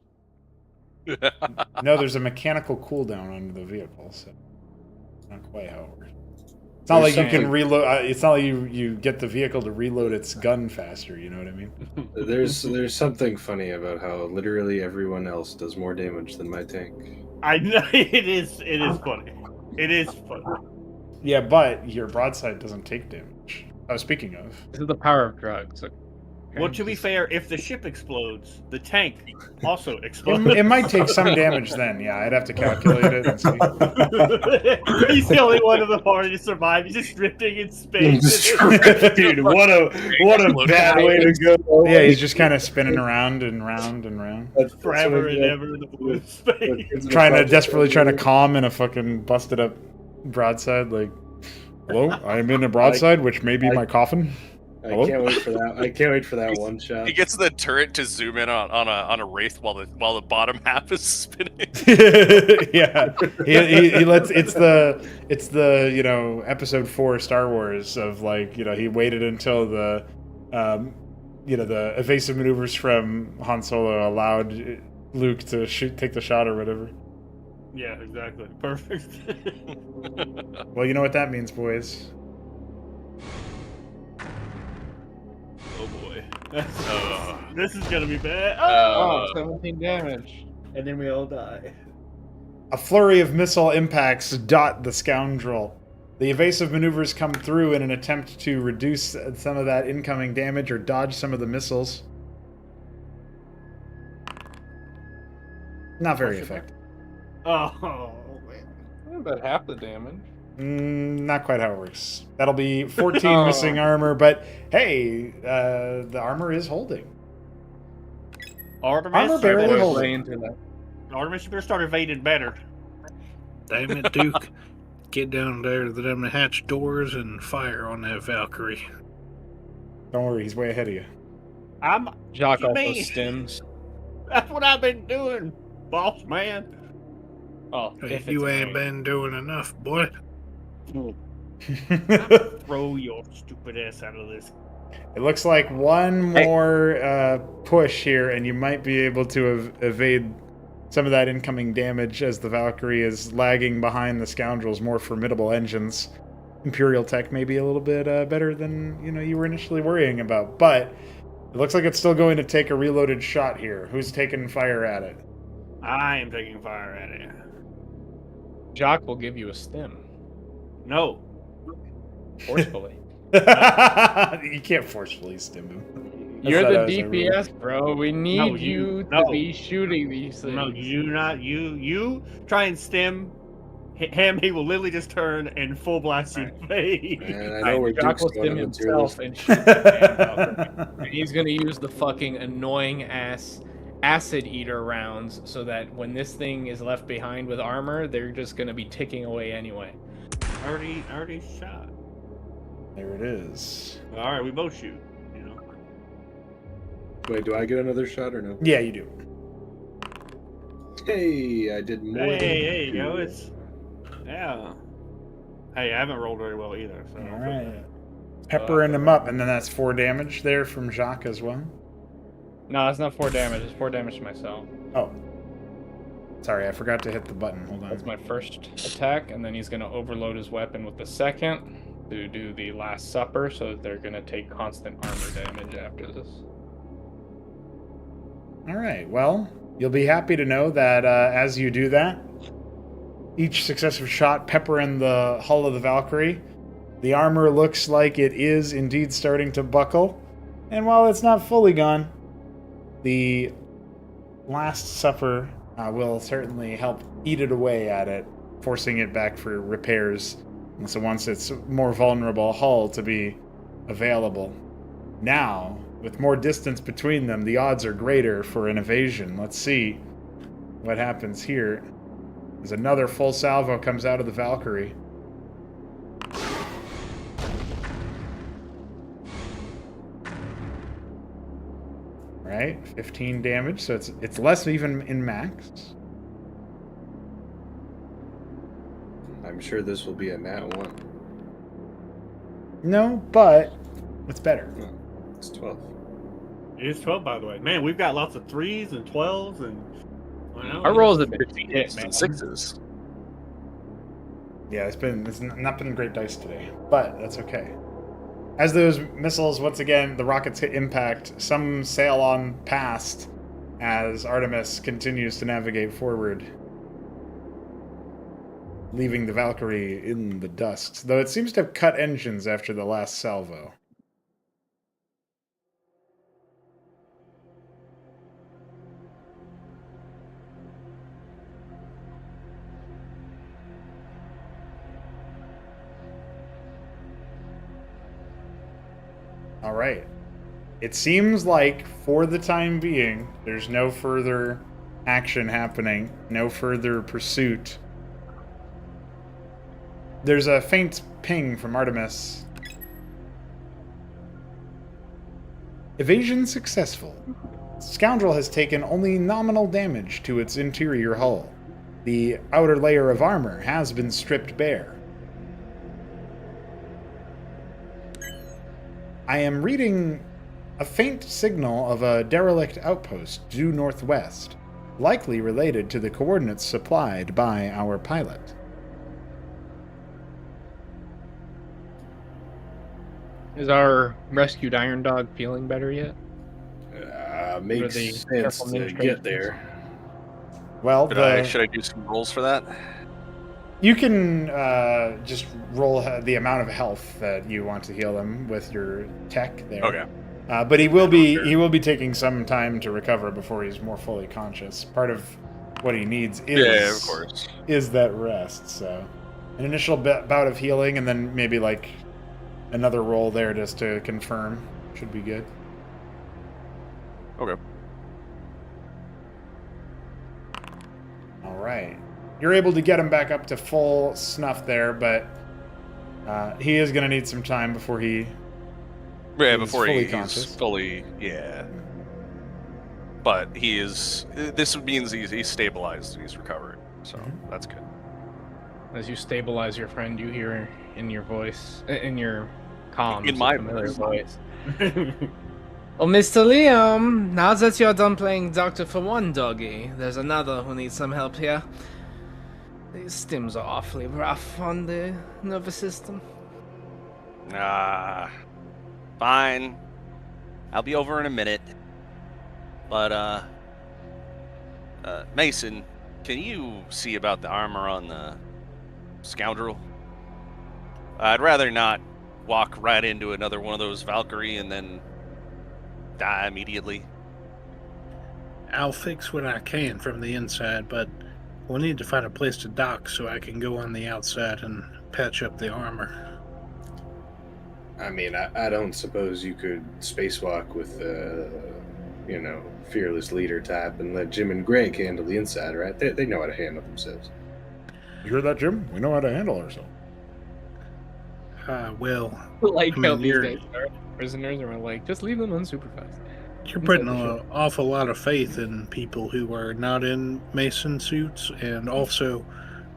No, there's a mechanical cooldown on the vehicle, so not quite how it works. It's not There's like you can something- reload. It's not like you get the vehicle to reload its gun faster. You know what I mean? There's something funny about how literally everyone else does more damage than my tank. I know it is funny. It is funny. Yeah, but your broadside doesn't take damage. Oh, speaking of, This is the power of drugs. Okay? Well, to be fair, if the ship explodes, the tank also it, explodes. it might take some damage then. Yeah, I'd have to calculate it and see. He's the only one of the party to survive. He's just drifting in space. Dude, what a bad way to go. Yeah, he's just kind of spinning around and round and round, Forever and ever in the blue space. desperately trying to calm in a fucking busted up broadside. Like, hello, I'm in a broadside, which may be my coffin. I can't wait for that. I can't wait for that one shot. He gets the turret to zoom in on a wraith while the bottom half is spinning. Yeah, he lets it's the episode 4 Star Wars of he waited until the the evasive maneuvers from Han Solo allowed Luke to take the shot or whatever. Yeah, exactly. Perfect. Well, you know what that means, boys. Oh boy. Uh, This is gonna be bad. Oh, 17 damage. And then we all die. A flurry of missile impacts dot the scoundrel. The evasive maneuvers come through in an attempt to reduce some of that incoming damage or dodge some of the missiles. Not very effective. Oh man. About half the damage. Not quite how it works. That'll be 14 missing armor, but hey, the armor is holding. Artemis, Armor barely you holding. better start evading better. Damn it, Duke. Get down there to the damn hatch doors and fire on that Valkyrie. Don't worry, he's way ahead of you. Jock You also mean- stims. That's what I've been doing, boss man. Oh, Hey, if you it's ain't a been doing enough, boy. Throw your stupid ass out of this. It looks like one more push here, and you might be able to evade some of that incoming damage as the Valkyrie is lagging behind the scoundrel's more formidable engines. Imperial tech may be a little bit better than you were initially worrying about, but it looks like it's still going to take a reloaded shot here. Who's taking fire at it? I am taking fire at it. Jock will give you a stim. No. Forcefully. You can't forcefully stim him. You're That's the not as I roll. DPS, bro. We need you to no. be shooting these things. No, you try and stem him, he will literally just turn and full blast you in the face. Man, I know where Jock Duke's will going stim to material. himself and shoot the damn Valkyrie. And he's gonna use the fucking annoying ass acid eater rounds so that when this thing is left behind with armor, they're just going to be ticking away anyway. Already shot. There it is. All right, we both shoot. You know. Wait, do I get another shot or no? Yeah, you do. Hey, I did more. Hey, than there you go. you. It's yeah. Hey, I haven't rolled very well either. So All right. Peppering him up, and then that's 4 damage there from Jacques as well. No, it's not 4 damage. It's 4 damage to myself. Oh. Sorry, I forgot to hit the button. Hold on. That's my first attack, and then he's going to overload his weapon with the second to do the Last Supper, so that they're going to take constant armor damage after this. All right. Well, you'll be happy to know that as you do that, each successive shot peppering the hull of the Valkyrie, the armor looks like it is indeed starting to buckle. And while it's not fully gone, the Last Supper will certainly help eat it away at it, forcing it back for repairs. And so once it's more vulnerable hull to be available. Now, with more distance between them, the odds are greater for an evasion. Let's see what happens here. As another full salvo comes out of the Valkyrie. Right, 15 damage, so it's less even in max. I'm sure this will be a nat 1. No, but it's better. Oh, it's 12. It is 12, by the way. Man, we've got lots of 3s and 12s and. Well, Our rolls have been hit, man. And 6s. Yeah, it's not been great dice today, but that's okay. As those missiles, once again, the rockets hit impact, some sail on past as Artemis continues to navigate forward, leaving the Valkyrie in the dust, though it seems to have cut engines after the last salvo. All right. It seems like, for the time being, there's no further action happening, no further pursuit. There's a faint ping from Artemis. Evasion successful. Scoundrel has taken only nominal damage to its interior hull. The outer layer of armor has been stripped bare. I am reading a faint signal of a derelict outpost due northwest, likely related to the coordinates supplied by our pilot. Is our rescued Iron Dog feeling better yet? Makes the sense careful to administration. get there. Well, Should I do some rolls for that? you can just roll the amount of health that you want to heal them with your tech there. Okay. But he will be taking some time to recover before he's more fully conscious. Part of what he needs Yeah, of course. is that rest. So an initial bout of healing, and then maybe like another roll there just to confirm should be good. Okay. All right. You're able to get him back up to full snuff there, but he is going to need some time before he Yeah, He's before fully he's conscious. fully, yeah. But he is. This means he's stabilized. He's recovered, so that's good. As you stabilize your friend, you hear in your voice, in your comms, In my a familiar voice. yeah. Oh, Mr. Liam, now that you're done playing Doctor for one doggy, there's another who needs some help here. These stims are awfully rough on the nervous system. Fine. I'll be over in a minute. But Mason, can you see about the armor on the scoundrel? I'd rather not walk right into another one of those Valkyrie and then die immediately. I'll fix what I can from the inside, but we'll need to find a place to dock so I can go on the outside and patch up the armor. I mean, I don't suppose you could spacewalk with, fearless leader type, and let Jim and Greg handle the inside, right? They know how to handle themselves. You hear that, Jim? We know how to handle ourselves. Well, Like I how mean, these you're guys are prisoners, and we're like, just leave them unsupervised. you're putting an awful lot of faith in people who are not in Mason suits, and also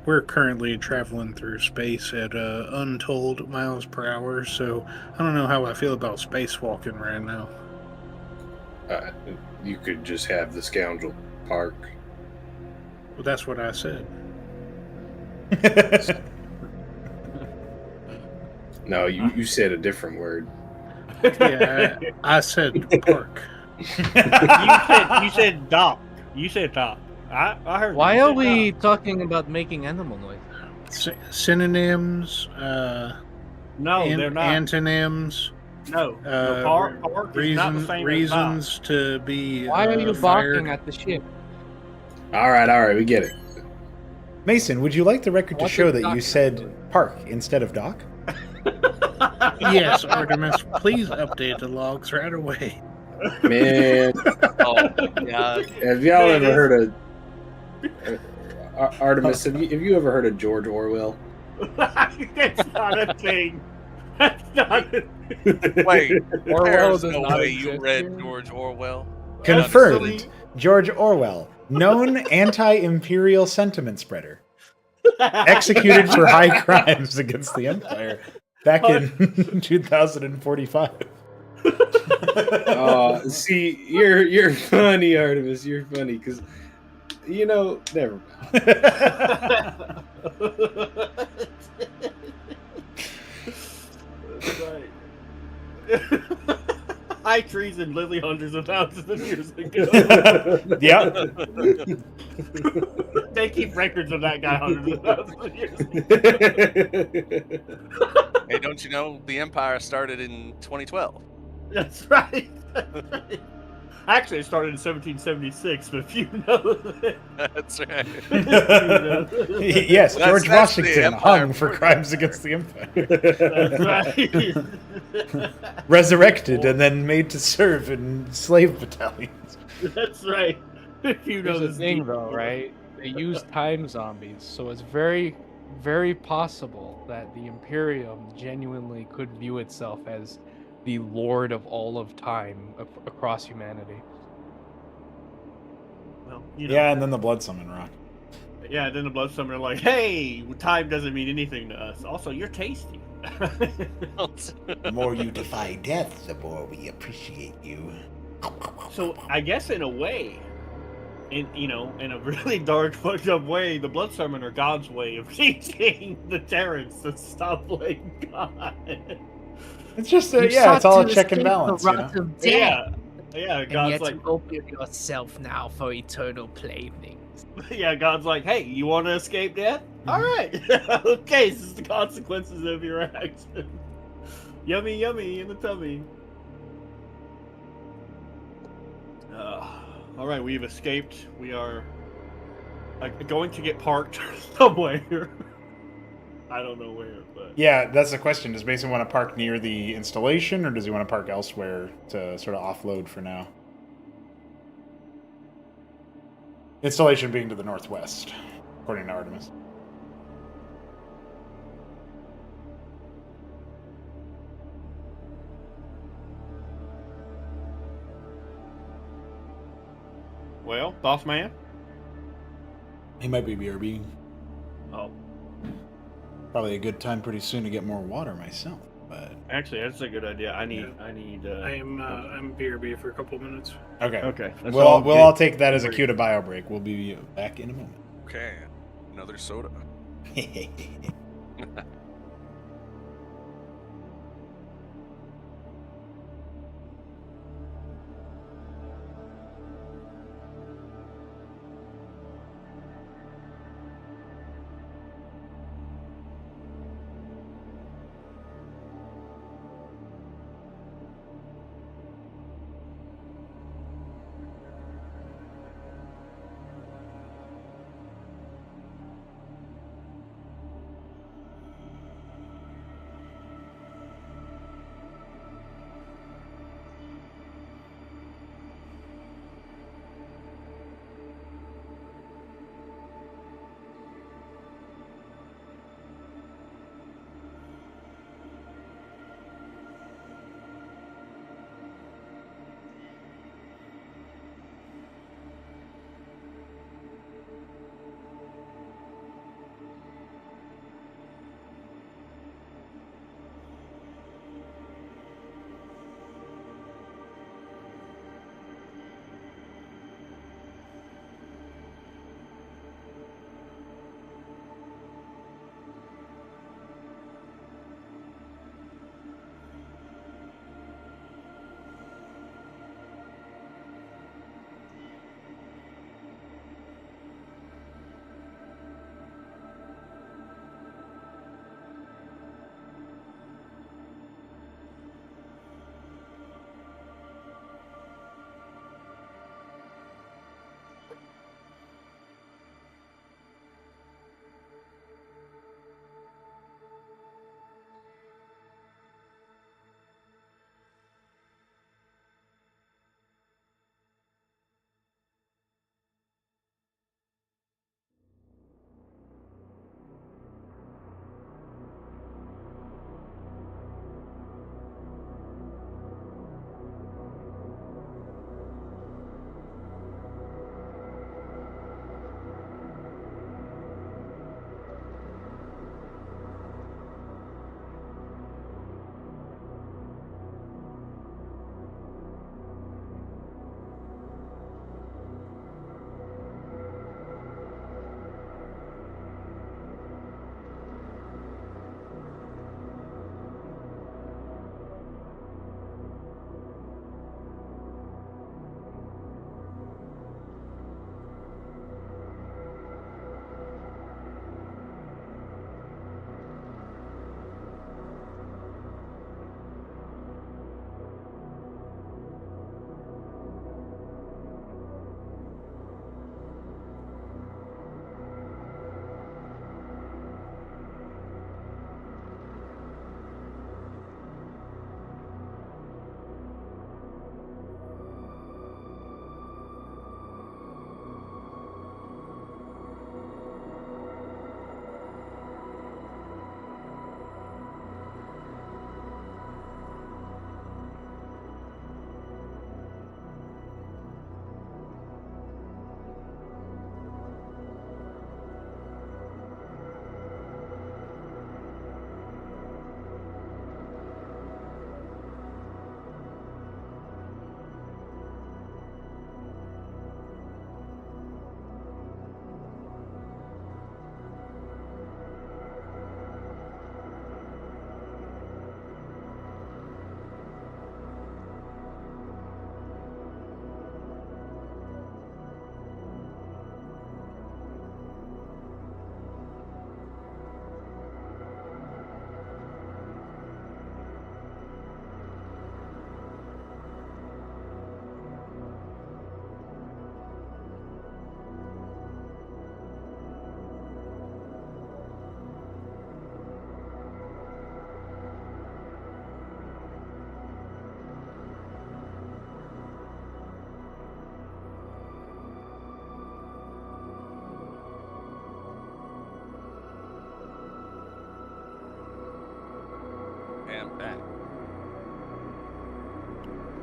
we're currently traveling through space at untold miles per hour, so I don't know how I feel about spacewalking right now. You could just have the scoundrel park. Well, that's what I said. No, you said a different word. Yeah, I said park. You said doc. You said doc. I heard. Why you are said we doc. talking about making animal noise? Synonyms, No, they're not. antonyms, No, park is not the same as reasons to be. Why are you fired. barking at the ship? All right, we get it. Mason, would you like the record to What's show a that dock? you said park instead of dock? Yes, Artemis, please update the logs right away. Man, Oh my god. have y'all Man, ever heard of Artemis? Have you ever heard of George Orwell? That's not a thing. That's not a Wait, Orwell there's does no not way you exist read here. George Orwell. Confirmed. George Orwell, known anti-imperial sentiment spreader, executed for high crimes against the Empire back in 2045. See, you're funny, Artemis. You're funny because never mind. That's right. High treason literally hundreds of thousands of years ago. Yep. They keep records of that guy hundreds of thousands of years ago. Hey, don't you know the Empire started in 2012? That's right. That's right. Actually, it started in 1776, but if you know that. That's right. Yes, That's- George that's the Washington Empire hung for for crimes against the Empire. That's right. Resurrected and then made to serve in slave battalions. That's right. If you know Here's the this thing, deep though, lore. right? They use time zombies, so it's very, very possible that the Imperium genuinely could view itself as the lord of all of time across humanity. Well, you know, Yeah, and then the Blood Summon Rock. yeah. Then the blood summoner like, hey, time doesn't mean anything to us. Also, you're tasty. The more you defy death, the more we appreciate you. So I guess in a way, in a really dark, fucked up way, the blood summoner God's way of teaching the Terrans to stop playing God. It's just, You yeah, it's sought all a to check and escape balance, the you know? wrath of death, Yeah. and God's yet like, you open yourself now for eternal playthings. yeah. God's like, hey, you want to escape death? All right. Okay, this is the consequences of your action. Yummy, yummy in the tummy. All right, we've escaped. We are going to get parked somewhere. I don't know where, but Yeah, that's the question. Does Mason want to park near the installation, or does he want to park elsewhere to sort of offload for now? Installation being to the northwest, according to Artemis. well, boss man. He might be BRB. Oh, Probably a good time pretty soon to get more water myself, but... actually, that's a good idea. I need. I'm BRB for a couple minutes. Okay. Okay. that's We'll all all good. take that as a cue to bio break. We'll be back in a moment. Okay, another soda.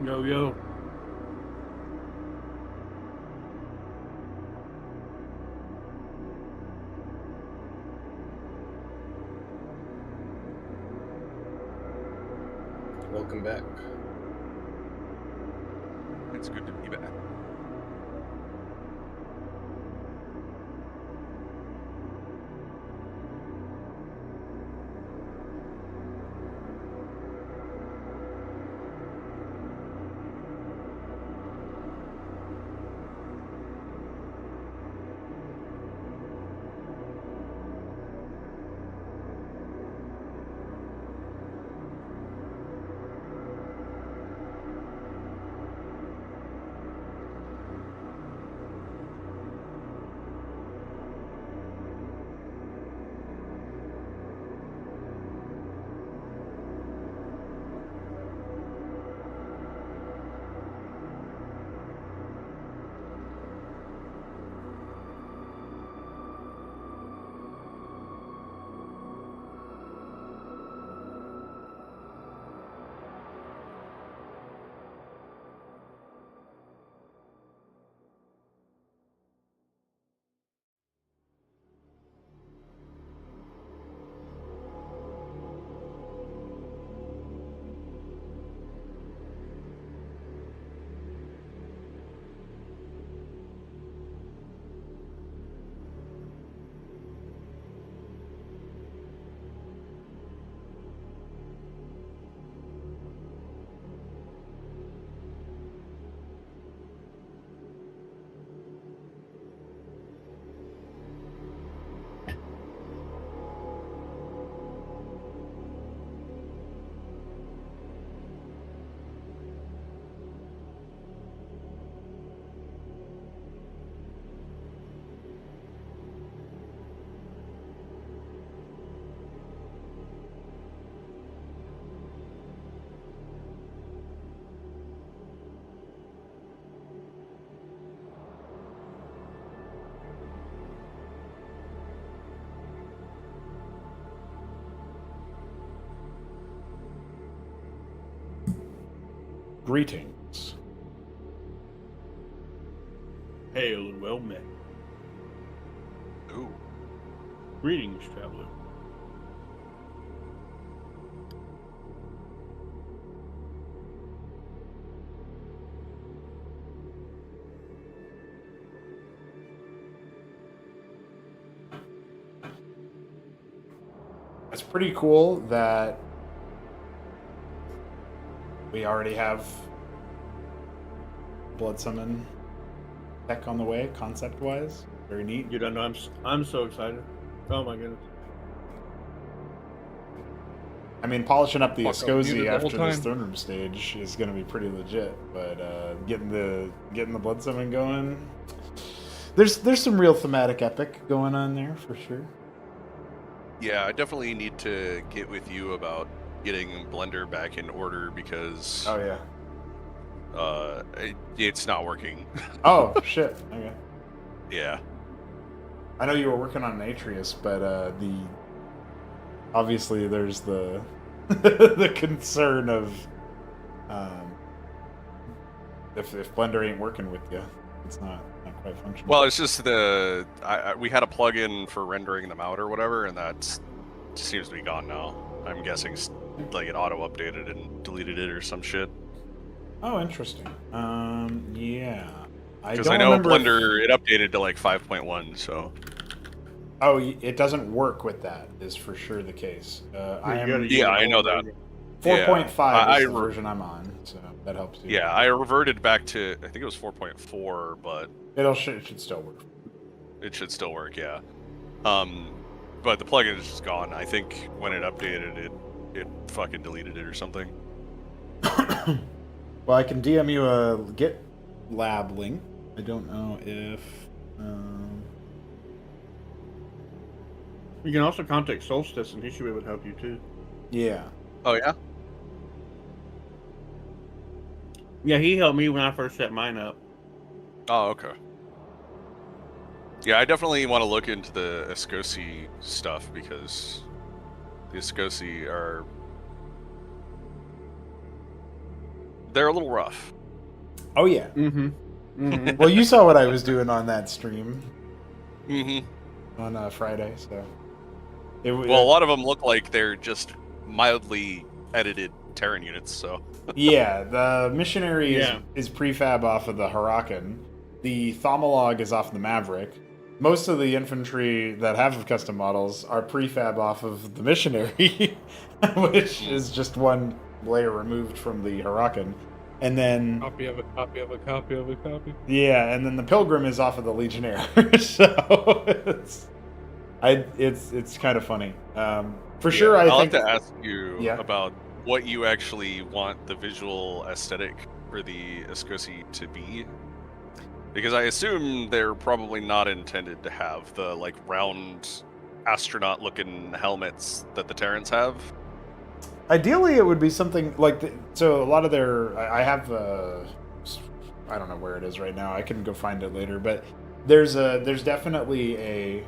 Yo, yo. Welcome back. It's good to be back. Greetings. Hail and well met. Ooh. Greetings, traveler. It's pretty cool that we already have blood summon tech on the way, concept-wise. Very neat. You don't know, I'm so excited. Oh my goodness. I mean, polishing up the Fuck, I'm muted Escosi the whole after this time. throne room stage is going to be pretty legit, but getting the blood summon going, there's some real thematic epic going on there for sure. Yeah, I definitely need to get with you about getting Blender back in order because Oh yeah. it's not working. Oh shit. Okay. Yeah. I know you were working on an Atreus, but obviously there's the the concern of if Blender ain't working with you, it's not quite functioning. Well, it's just we had a plugin for rendering them out or whatever, and that seems to be gone now. I'm guessing like it auto updated and deleted it or some shit. Oh, interesting. Yeah. Because I know Blender it updated to like 5.1, so. Oh, it doesn't work with that. Is for sure the case. I am. Yeah, I know that. 4.5 is the version I'm on, so that helps you. Yeah, I reverted back to I think it was 4.4, but it should still work. It should still work, yeah. But the plugin is just gone. I think when it updated, it fucking deleted it or something. Well, I can DM you a GitLab link. I don't know if. You can also contact Solstice, and he should be able to help you too. Yeah. Oh yeah. Yeah, he helped me when I first set mine up. Oh, okay. Yeah, I definitely want to look into the Escosi stuff because the Escosi are they're a little rough. Oh yeah. Mm-hmm. Mm-hmm. Well, you saw what I was doing on that stream Mm-hmm. on Friday, so. Well, a lot of them look like they're just mildly edited Terran units, so. Yeah, the missionary Yeah. is prefab off of the Huracan. The Thomolog is off the Maverick. Most of the infantry that have custom models are prefab off of the missionary, which is just one layer removed from the Huracan. And then Copy of a copy of a copy of a copy. yeah, and then the Pilgrim is off of the Legionnaire. So it's kind of funny. For sure, I'll I think have to ask you Yeah. about what you actually want the visual aesthetic for the Escosi to be. Because I assume they're probably not intended to have the like round astronaut-looking helmets that the Terrans have. ideally it would be something like so a lot of their I have I don't know where it is right now. I can go find it later, but there's definitely a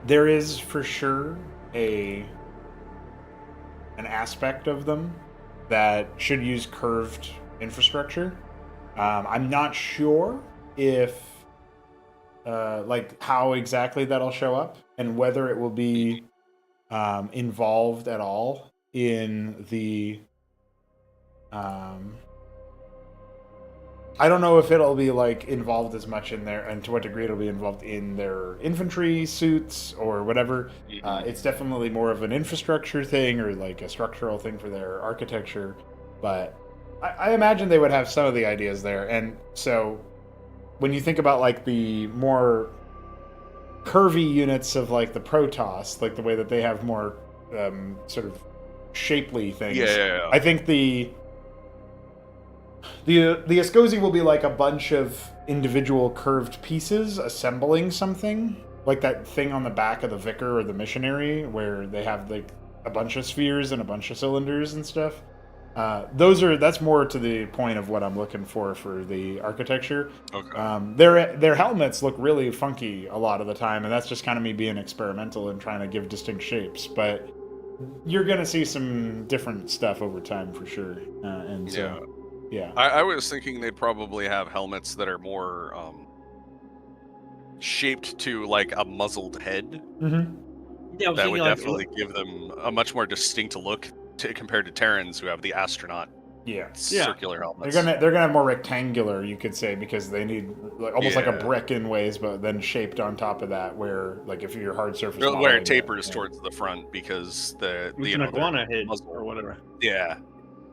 there is for sure an aspect of them that should use curved infrastructure. I'm not sure if like how exactly that'll show up and whether it will be involved at all in the I don't know if it'll be like involved as much in there and to what degree it'll be involved in their infantry suits or whatever. It's definitely more of an infrastructure thing or like a structural thing for their architecture, but I imagine they would have some of the ideas there. And so when you think about like the more curvy units of like the Protoss, like the way that they have more sort of shapely things, Yeah. I think the Escosi will be like a bunch of individual curved pieces assembling something, like that thing on the back of the Vicar or the Missionary, where they have like a bunch of spheres and a bunch of cylinders and stuff. That's more to the point of what I'm looking for the architecture. Okay. Their helmets look really funky a lot of the time, and that's just kind of me being experimental and trying to give distinct shapes. But you're gonna see some different stuff over time for sure. And so, yeah. I was thinking they'd probably have helmets that are more shaped to like a muzzled head. Mm-hmm. Yeah, I was That thinking would like, definitely give them a much more distinct look compared to Terrans who have the astronaut Yeah. circular helmets. They're gonna have more rectangular, you could say, because they need like, almost like a Yeah. brick in ways, but then shaped on top of that, where like if you're hard surface Where modeling it tapers yeah. towards the front because the it's you an know, their iguana head muzzle- or whatever. Yeah, Yeah.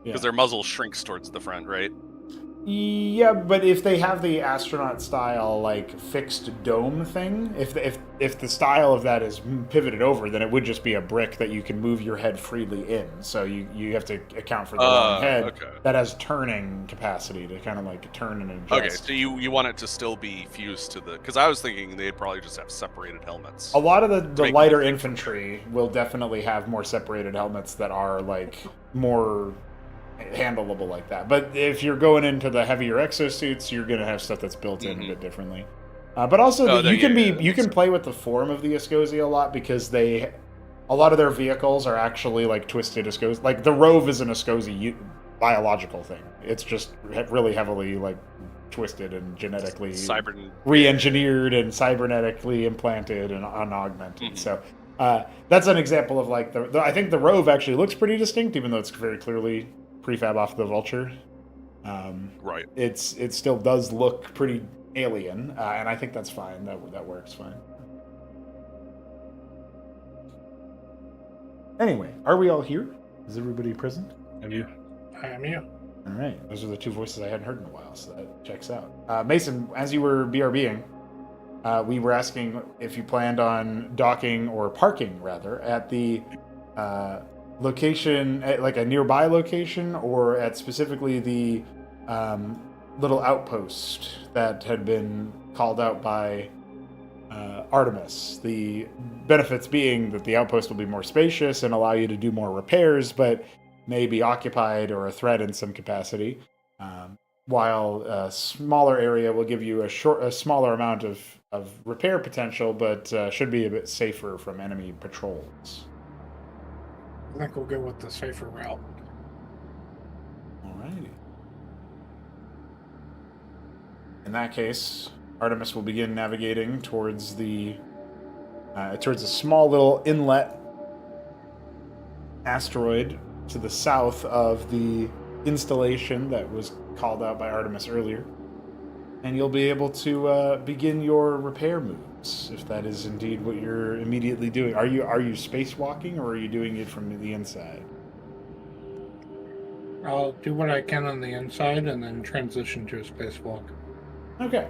because their muzzle shrinks towards the front, right? Yeah, but if they have the astronaut style like fixed dome thing, if the style of that is pivoted over, then it would just be a brick that you can move your head freely in. So you have to account for the long head Okay. that has turning capacity to kind of like turn and adjust. Okay, so you want it to still be fused to the... Because I was thinking they'd probably just have separated helmets. A lot of the make lighter them- infantry will definitely have more separated helmets that are like more handleable like that. But if you're going into the heavier exosuits, you're going to have stuff that's built in a bit differently. But also, Oh, you can that you makes can play with the form of the Escosi a lot because a lot of their vehicles are actually like twisted Escosi. Like the Rove is an Escosi biological thing. It's just really heavily like twisted and genetically re-engineered and cybernetically implanted and unaugmented. So that's an example of like I think the Rove actually looks pretty distinct, even though it's very clearly prefab off the Vulture. Right. It still does look pretty alien, and I think that's fine. That works fine. Anyway, are we all here? Is everybody present? I am you. All right, those are the two voices I hadn't heard in a while, so that checks out. Mason, as you were BRBing, we were asking if you planned on docking or parking, rather, at the location, at like a nearby location, or at specifically the little outpost that had been called out by Artemis. The benefits being that the outpost will be more spacious and allow you to do more repairs, but may be occupied or a threat in some capacity, while a smaller area will give you a smaller amount of repair potential, but should be a bit safer from enemy patrols. I think we'll go with the safer route. Alrighty. In that case, Artemis will begin navigating towards a small little inlet asteroid to the south of the installation that was called out by Artemis earlier. And you'll be able to begin your repair moves, if that is indeed what you're immediately doing. Are you spacewalking, or are you doing it from the inside? I'll do what I can on the inside and then transition to a spacewalk. Okay.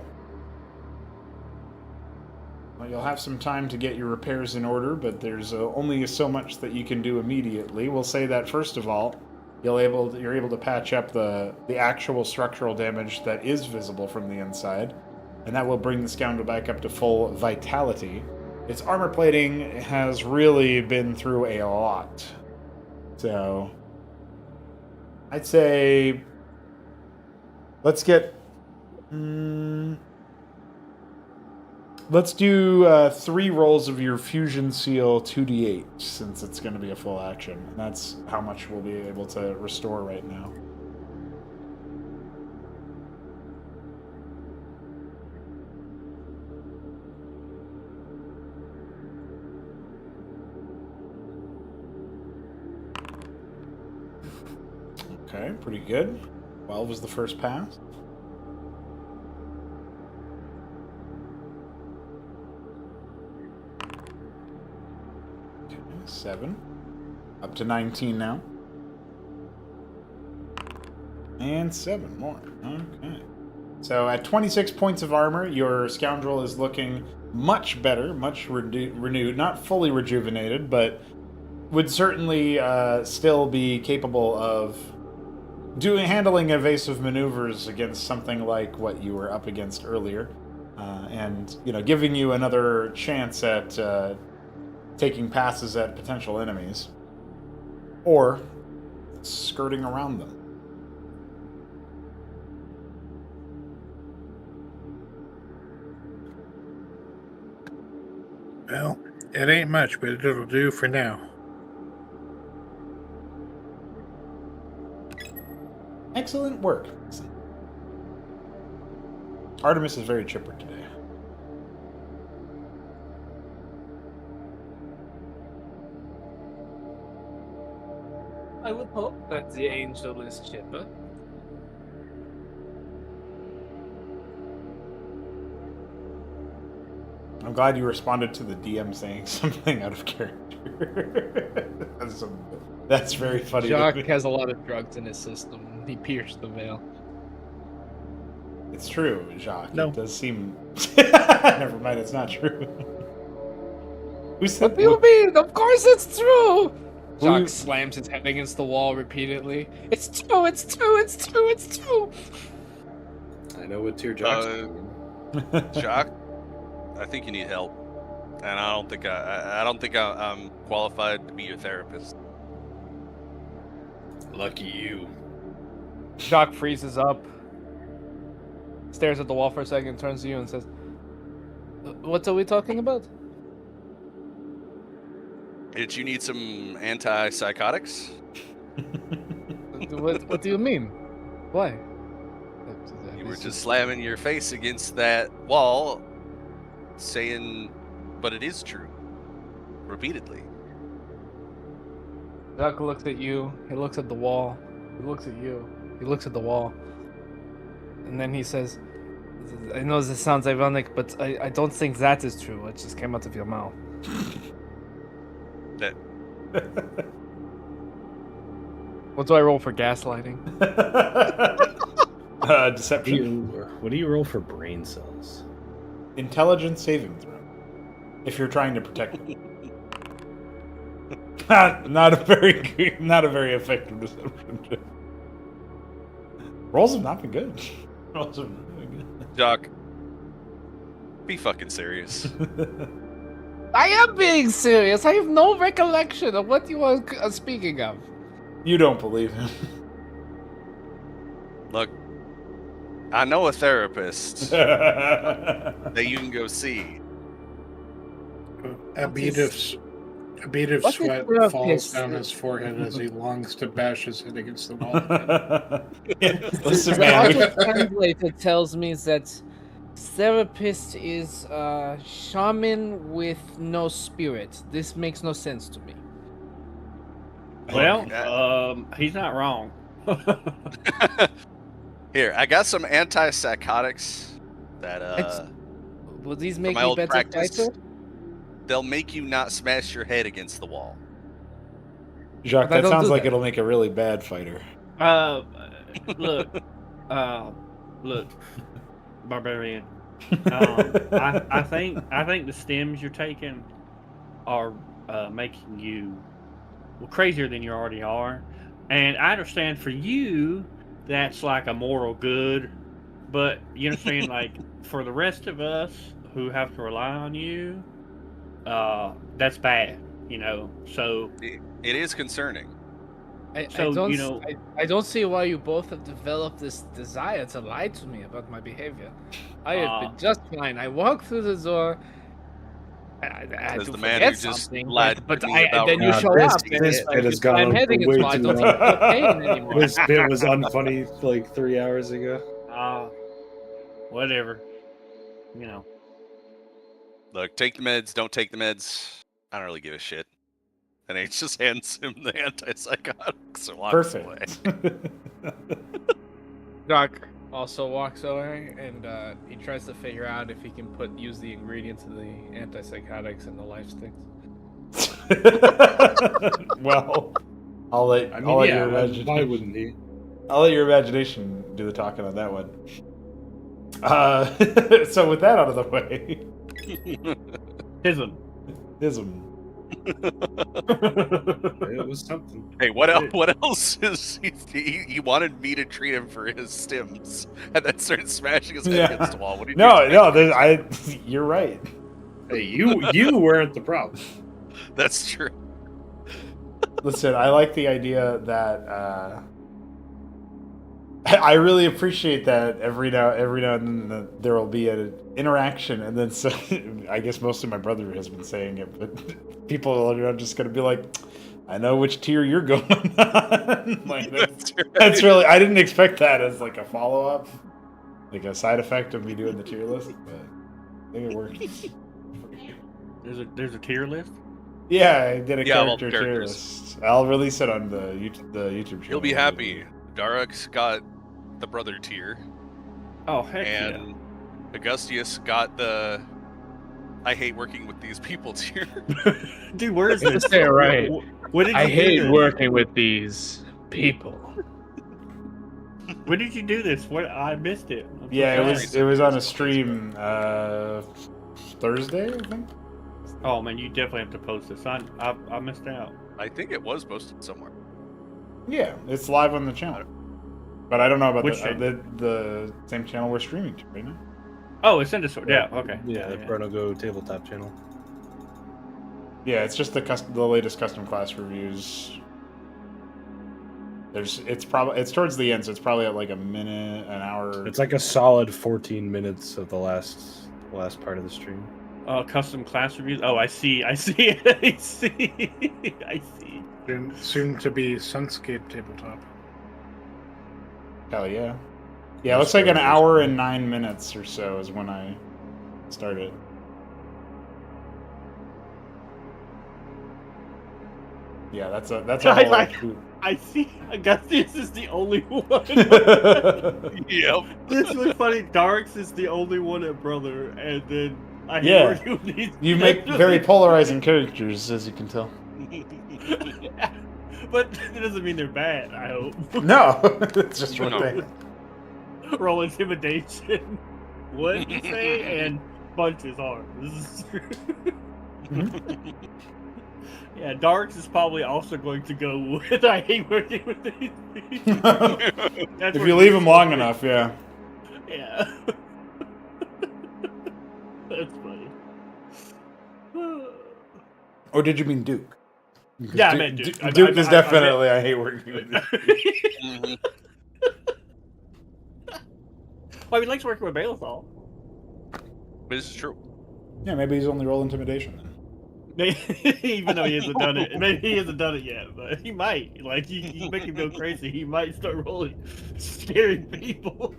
Well, you'll have some time to get your repairs in order, but there's only so much that you can do immediately. We'll say that, first of all, you're able to patch up the actual structural damage that is visible from the inside, and that will bring the scoundrel back up to full vitality. Its armor plating has really been through a lot. So, I'd say let's get... let's do 3 rolls of your fusion seal 2d8, since it's going to be a full action. And that's how much we'll be able to restore right now. Okay, pretty good. 12 was the first pass. Okay, 7. Up to 19 now. And 7 more. Okay. So at 26 points of armor, your scoundrel is looking much better, much renewed. Not fully rejuvenated, but would certainly still be capable of handling evasive maneuvers against something like what you were up against earlier, and giving you another chance at taking passes at potential enemies, or skirting around them. Well, it ain't much, but it'll do for now. Excellent work. Artemis is very chipper today. I would hope that the angel is chipper. I'm glad you responded to the DM saying something out of character. That's very funny. Jacques has a lot of drugs in his system. He pierced the veil. It's true, Jacques. No. It does seem... Never mind, it's not true. Who said... What do you mean? Of course it's true! Jacques slams his head against the wall repeatedly. It's true, it's true, it's true, it's true! I know what tearjerks Jock, I think you need help, and I don't think I'm qualified to be your therapist. Lucky you. Jacques freezes up, stares at the wall for a second, turns to you and says, "What are we talking about?" Did you need some antipsychotics? What do you mean? Why? You were just slamming your face against that wall, saying, but it is true. Repeatedly. Jacques looks at you, he looks at the wall, he looks at you, he looks at the wall, and then he says, "I know this sounds ironic, but I don't think that is true, what just came out of your mouth." That What do I roll for gaslighting? Deception. What do you roll for brain cells? Intelligence saving throw. If you're trying to protect them. not a very effective deception. Rolls have not been good. Rolls have not been good. Jock, be fucking serious. I am being serious. I have no recollection of what you are speaking of. You don't believe him. Look, I know a therapist that you can go see. Abitus A bead of What is sweat your falls piss? down his forehead as he longs to bash his head against the wall. Yeah, listen, The man. auto translator tells me that therapist is shaman with no spirit. This makes no sense to me. Well, Yeah. he's not wrong. Here, I got some antipsychotics that Will these from make my me old better practice. fighter? They'll make you not smash your head against the wall. Jacques, But I that don't sounds do like that. it'll make a really bad fighter. Look, look, barbarian. I think the stems you're taking are making you crazier than you already are, and I understand for you that's like a moral good, but you understand like for the rest of us who have to rely on you, that's bad, you know. So It is concerning. I So, don't, you know- I don't see why you both have developed this desire to lie to me about my behavior. I have been just fine. I walk through the door. I As do the man who forget just something, lied but to me about then you show this, up and this it, bit has you gone slam on heading for way so I too don't long. think I feel pain anymore. This bit was unfunny like 3 hours ago. Whatever, you know. Look, take the meds, don't take the meds. I don't really give a shit. And he just hands him the antipsychotics and walks away. Perfect. Doc also walks away and he tries to figure out if he can use the ingredients of the antipsychotics and the life sticks. Well, I'll let I mean, I'll let yeah, your why imagination. wouldn't he? I'll let your imagination do the talking on that one. So with that out of the way, Hism. ism. It was something. Hey, what else? What else is he wanted me to treat him for his stims, and then started smashing his head Yeah. against the wall. What do you No, you're right. Hey, you weren't the problem. That's true. Listen, I like the idea that I really appreciate that every now and then there will be an interaction, and then so I guess mostly my brother has been saying it, but people are just going to be like, "I know which tier you're going on." Like that's really, I didn't expect that as like a follow up, like a side effect of me doing the tier list, but I think it worked. There's a tier list. Yeah, I did a character tier characters. list. I'll release it on the YouTube channel. You'll be happy. Darek's got the brother tier, Oh heck and Augustius got the I hate working with these people tier. yeah, dude. Where is this? Say it right. What did you I do hate this? working with these people. When did you do this? What I missed it. I'm so Yeah, sorry. it was on a stream Thursday, I think. Oh man, you definitely have to post this. I missed out. I think it was posted somewhere. Yeah, it's live on the channel. But I don't know about Which the same channel we're streaming to right now. Oh, it's in Discord. Yeah. Okay. Yeah, the Chronogo tabletop channel. Yeah, it's just the latest custom class reviews. It's towards the end, so it's probably at like a minute, an hour. It's like a solid 14 minutes of the last part of the stream. Custom class reviews. Oh, I see. I see. I see. Soon to be Sunscape tabletop. Hell yeah. Yeah, it looks like an hour and 9 minutes or so is when I started. Yeah, that's a I whole like- hoop. I see. Augustius is the only one. Yep. This is really funny. Darks is the only one at brother, and then I Yeah. hear you. You make very polarizing characters, as you can tell. But it doesn't mean they're bad. I hope. No, it's just what No. they. Roll intimidation. What did you say? And punch is hard. This is true. Yeah, Darks is probably also going to go with I hate working with these people. That's If where you leave he's them long going. enough, yeah. Yeah. That's funny. Or did you mean Duke? Because Yeah, I meant Duke. Duke I is meant- definitely I hate working with you. Mhm. Well, he likes working with Bailethal. But this is true. Yeah, maybe he's only roll intimidation then. Even though he hasn't done it, maybe he hasn't done it yet, but he might. Like you make him go crazy, he might start rolling, scaring people.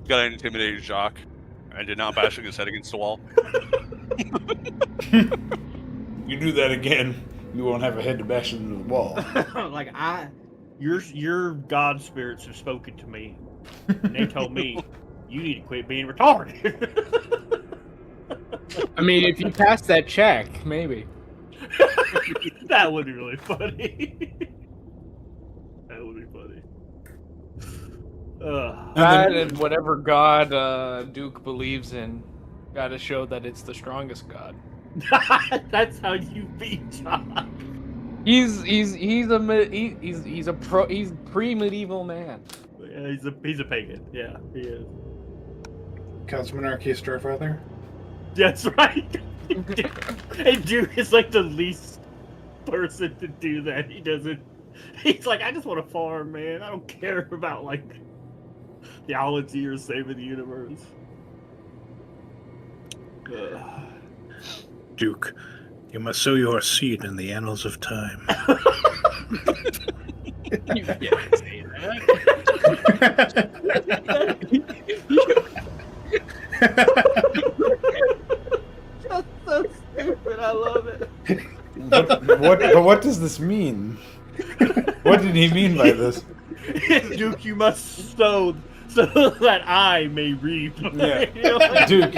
Got to intimidate Jacques, and did not bashing his head against the wall. You do that again, you won't have a head to bash into the wall. Like your god spirits have spoken to me, and they told me you need to quit being retarded. I mean, if you pass that check, maybe. That would be really funny. That would be funny. That and whatever god Duke believes in, gotta show that it's the strongest god. That's how you beat John. He's pre-medieval man. Yeah, he's a pagan. Yeah, he is. Cosmonarchy Starfather. That's right. And Duke is like the least person to do that. He doesn't. He's like, I just want to farm, man. I don't care about like theology or saving the universe. Duke, you must sow your seed in the annals of time. You can't say that. That's so stupid. I love it. What does this mean? What did he mean by this? Duke, you must sow so that I may reap. Yeah. You know, like- Duke,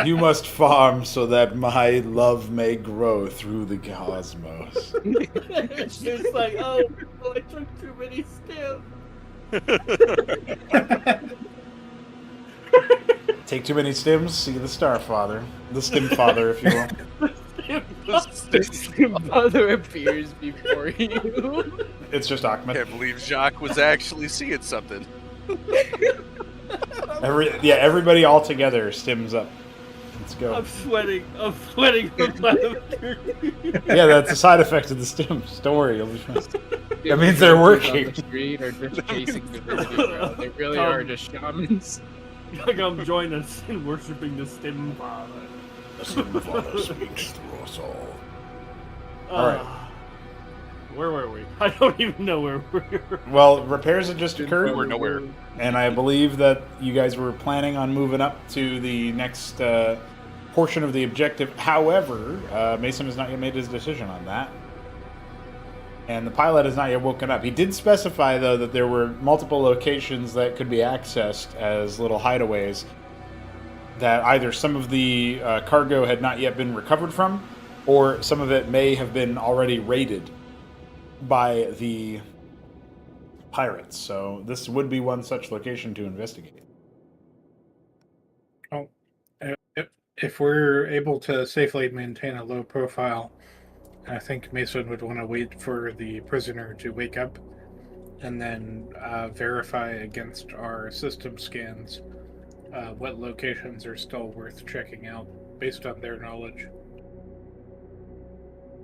you must farm so that my love may grow through the cosmos. It's just like, oh, I took too many stems. Take too many stems, see the star father. The stem father, if you will. The father appears before you. It's just Ahmed. Can't believe Jacques was actually seeing something. Everybody all together stems up. Let's go. I'm sweating. Yeah, that's a side effect of the stems. Don't worry, you'll be fine. That means they're working. On the street or just chasing divinity, bro. They really are just shamans. Like I'm joining us in worshiping the stem father. The stem father speaks through us all. Alright. Where were we? I don't even know where we were. Well, repairs had just occurred. We were nowhere. And I believe that you guys were planning on moving up to the next portion of the objective. However, Mason has not yet made his decision on that. And the pilot has not yet woken up. He did specify, though, that there were multiple locations that could be accessed as little hideaways, that either some of the cargo had not yet been recovered from, or some of it may have been already raided by the pirates. So this would be one such location to investigate. Oh, if we're able to safely maintain a low profile, I think Mason would want to wait for the prisoner to wake up and then verify against our system scans what locations are still worth checking out based on their knowledge.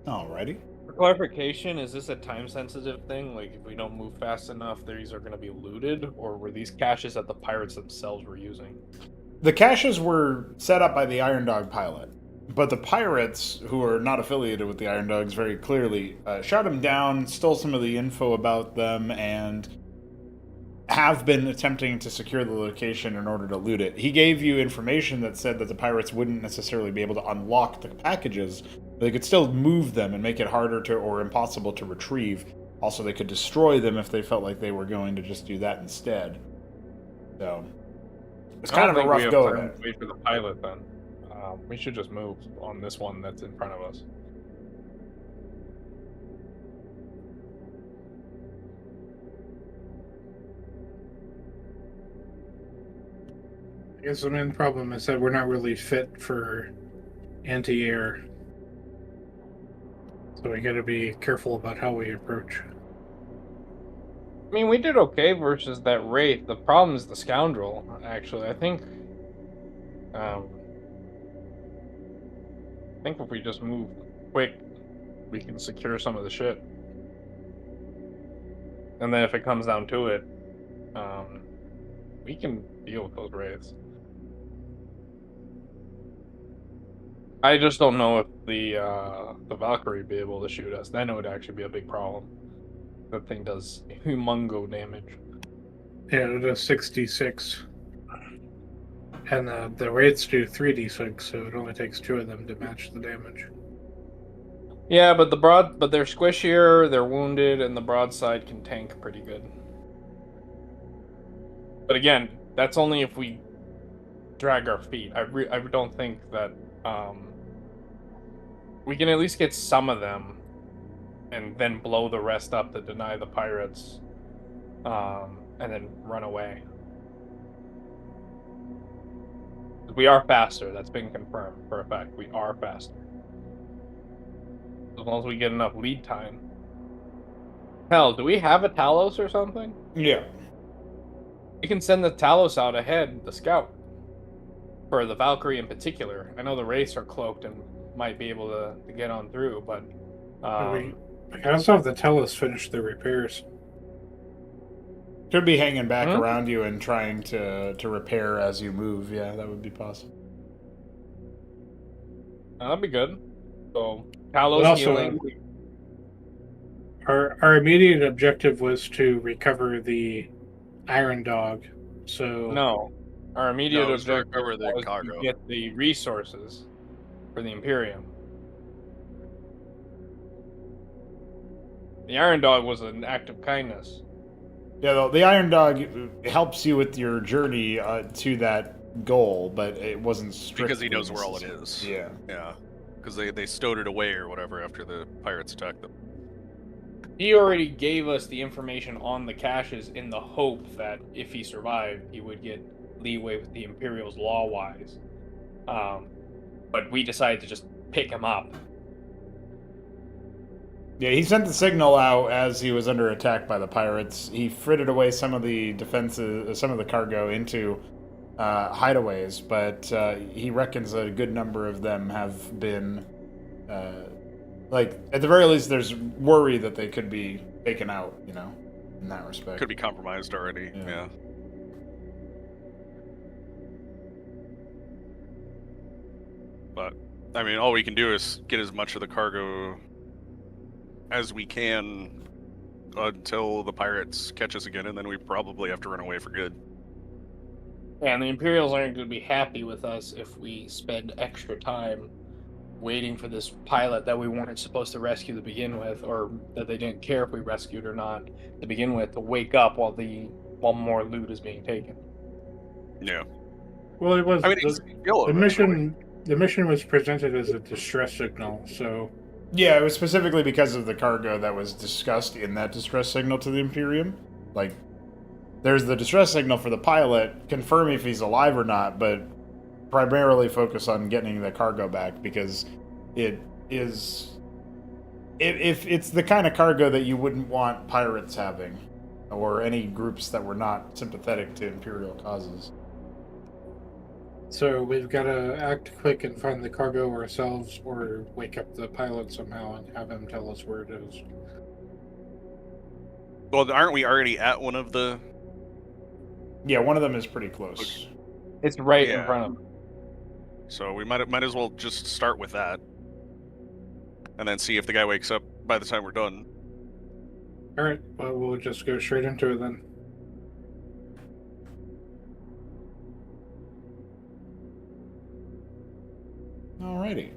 Alrighty. For clarification, is this a time-sensitive thing? Like, if we don't move fast enough, these are going to be looted? Or were these caches that the pirates themselves were using? The caches were set up by the Iron Dog pilot, but the pirates, who are not affiliated with the Iron Dogs very clearly, shot them down, stole some of the info about them, and have been attempting to secure the location in order to loot it. He gave you information that said that the pirates wouldn't necessarily be able to unlock the packages, but they could still move them and make it harder to or impossible to retrieve. Also, they could destroy them if they felt like they were going to just do that instead. So it's kind of a rough go at it. Wait for the pilot then. We should just move on this one that's in front of us. I guess the main problem is that we're not really fit for anti-air. So we gotta be careful about how we approach. I mean, we did okay versus that Wraith. The problem is the Scoundrel, actually. I think if we just move quick, we can secure some of the shit. And then if it comes down to it, we can deal with those Wraiths. I just don't know if the Valkyrie would be able to shoot us. Then it would actually be a big problem. That thing does humongo damage. Yeah, it does 66. And the wraiths do 3d6, so it only takes 2 of them to match the damage. Yeah, but they're squishier, they're wounded, and the broadside can tank pretty good. But again, that's only if we drag our feet. I don't think that we can at least get some of them, and then blow the rest up to deny the pirates, and then run away. We are faster. That's been confirmed for a fact. We are faster. As long as we get enough lead time. Hell, do we have a Talos or something? Yeah. We can send the Talos out ahead, the scout. For the Valkyrie in particular. I know the Wraiths are cloaked and might be able to get on through, but... we can also have the Tellus finish the repairs. Could be hanging back around you and trying to repair as you move. Yeah, that would be possible. That'd be good. So, Talos healing. Our immediate objective was to recover the Iron Dog. So No. Our immediate objective recover the was cargo. to get the resources for the Imperium. The Iron Dog was an act of kindness. Yeah, the Iron Dog helps you with your journey to that goal, but it wasn't strictly Because he knows where all it necessary. is. Yeah. Yeah. Because they stowed it away or whatever after the pirates attacked them. He already gave us the information on the caches in the hope that if he survived, he would get leeway with the Imperials law-wise. But we decided to just pick him up. Yeah, he sent the signal out as he was under attack by the pirates. He frittered away some of the defenses, some of the cargo into hideaways, but he reckons a good number of them have been, at the very least, there's worry that they could be taken out, in that respect. Could be compromised already, yeah. But, I mean, all we can do is get as much of the cargo as we can until the pirates catch us again, and then we probably have to run away for good. And the Imperials aren't going to be happy with us if we spend extra time waiting for this pilot that we weren't supposed to rescue to begin with, or that they didn't care if we rescued or not to begin with, to wake up while more loot is being taken. Yeah. Well, it was the mission. The mission was presented as a distress signal, so Yeah, it was specifically because of the cargo that was discussed in that distress signal to the Imperium. Like, there's the distress signal for the pilot, confirm if he's alive or not, but primarily focus on getting the cargo back because it is... If it's the kind of cargo that you wouldn't want pirates having, or any groups that were not sympathetic to Imperial causes. So we've got to act quick and find the cargo ourselves, or wake up the pilot somehow and have him tell us where it is. Well, aren't we already at one of the... Yeah, one of them is pretty close. Okay. It's right in front of them. So we might as well just start with that. And then see if the guy wakes up by the time we're done. Alright, well, we'll just go straight into it then. Alrighty.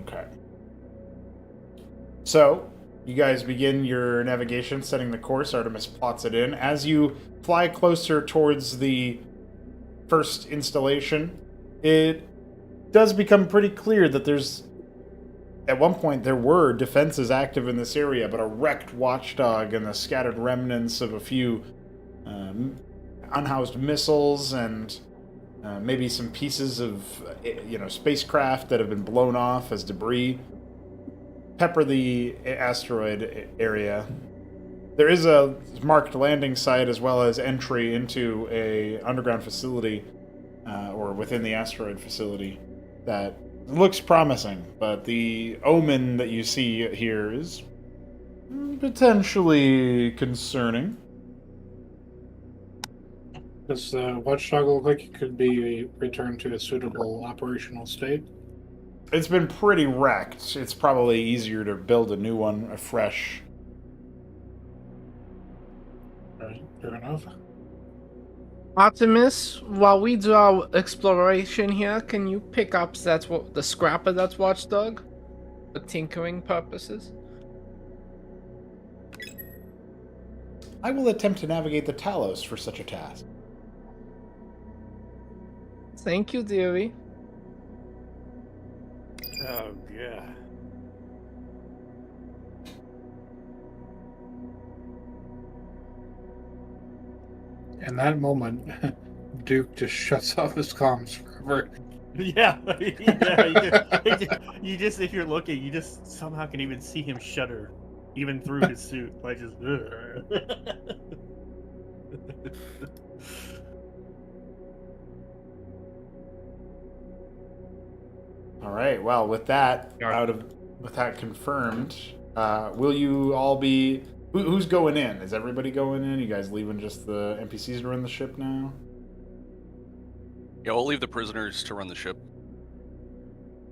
Okay. So, you guys begin your navigation, setting the course. Artemis plots it in. As you fly closer towards the first installation, it does become pretty clear that there's... At one point, there were defenses active in this area, but a wrecked watchdog and the scattered remnants of a few unhoused missiles and maybe some pieces of, spacecraft that have been blown off as debris pepper the asteroid area. There is a marked landing site as well as entry into a underground facility, or within the asteroid facility, that looks promising, but the omen that you see here is potentially concerning. Does the watchdog look like it could be returned to a suitable operational state? It's been pretty wrecked. It's probably easier to build a new one afresh. Right, fair enough. Artemis, while we do our exploration here, can you pick up the scrap of that watchdog for tinkering purposes? I will attempt to navigate the Talos for such a task. Thank you, dearie. Oh, yeah. In that moment, Duke just shuts off his comms forever. Yeah, you just, if you're looking, you just somehow can even see him shudder, even through his suit. Like just. All right. Well, with that confirmed, will you all be? Who's going in? Is everybody going in? You guys leaving just the NPCs to run the ship now? Yeah, we'll leave the prisoners to run the ship.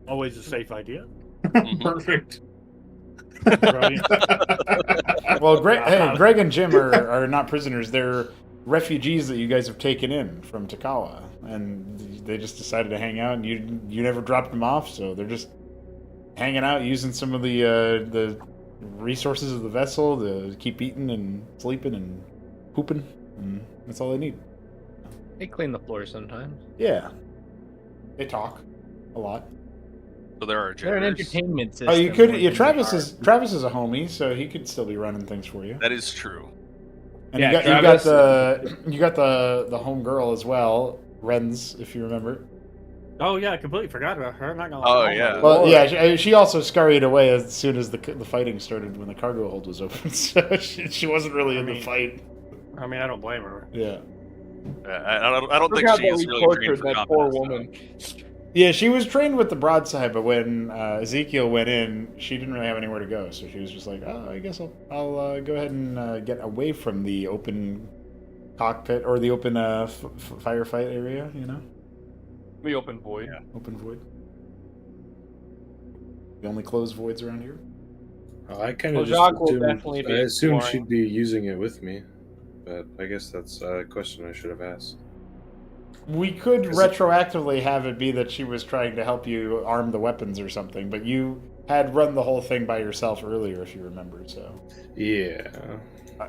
Always a safe idea. Perfect. Brilliant. Well, Greg and Jim are not prisoners. They're refugees that you guys have taken in from Takawa, and they just decided to hang out. And you never dropped them off, so they're just hanging out, using some of the resources of the vessel to keep eating and sleeping and pooping, and that's all they need. They clean the floor sometimes. Yeah, they talk a lot. So there are They're an jailers. entertainment system. Oh, you could. like Yeah, in Travis the is a homie, so he could still be running things for you. That is true. And Yeah, you got Travis- you got the home girl as well, Renz, if you remember. Oh yeah, I completely forgot about her. I'm not gonna. Oh, lie. yeah. Well, yeah, she also scurried away as soon as the fighting started when the cargo hold was open. So she wasn't really in the fight. I mean, I don't blame her. Yeah, I don't think Forgot she that is we really trained tortured for that combat. poor so- woman. yeah, she was trained with the broadside, but when Ezekiel went in, she didn't really have anywhere to go. So she was just like, "Oh, I guess I'll go ahead and get away from the open cockpit or the open firefight area, you know, The open void. Yeah. open void. The only closed voids around here." I kind Well, of just Jacques will assumed, definitely be I assumed exploring. she'd be using it with me, but I guess that's a question I should have asked. We could Is it- retroactively have it be that she was trying to help you arm the weapons or something, but you had run the whole thing by yourself earlier, if you remember. So Yeah,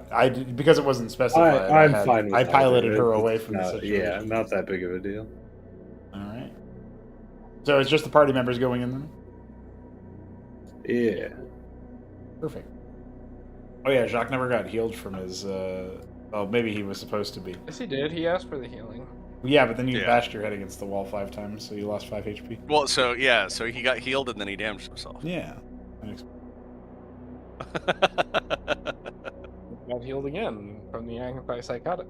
I did, because it wasn't specified. I'm fine with I that. piloted her It's away from the not- situation. Yeah, not that big of a deal. All right. So it's just the party members going in then. Yeah. Perfect. Oh yeah, Jacques never got healed from his. Well, maybe he was supposed to be. Yes, he did. He asked for the healing. Yeah, but then you Yeah. bashed your head against the wall 5 times, so you lost 5 HP. Well, so he got healed and then he damaged himself. Yeah. Got healed again from the antipsychotic.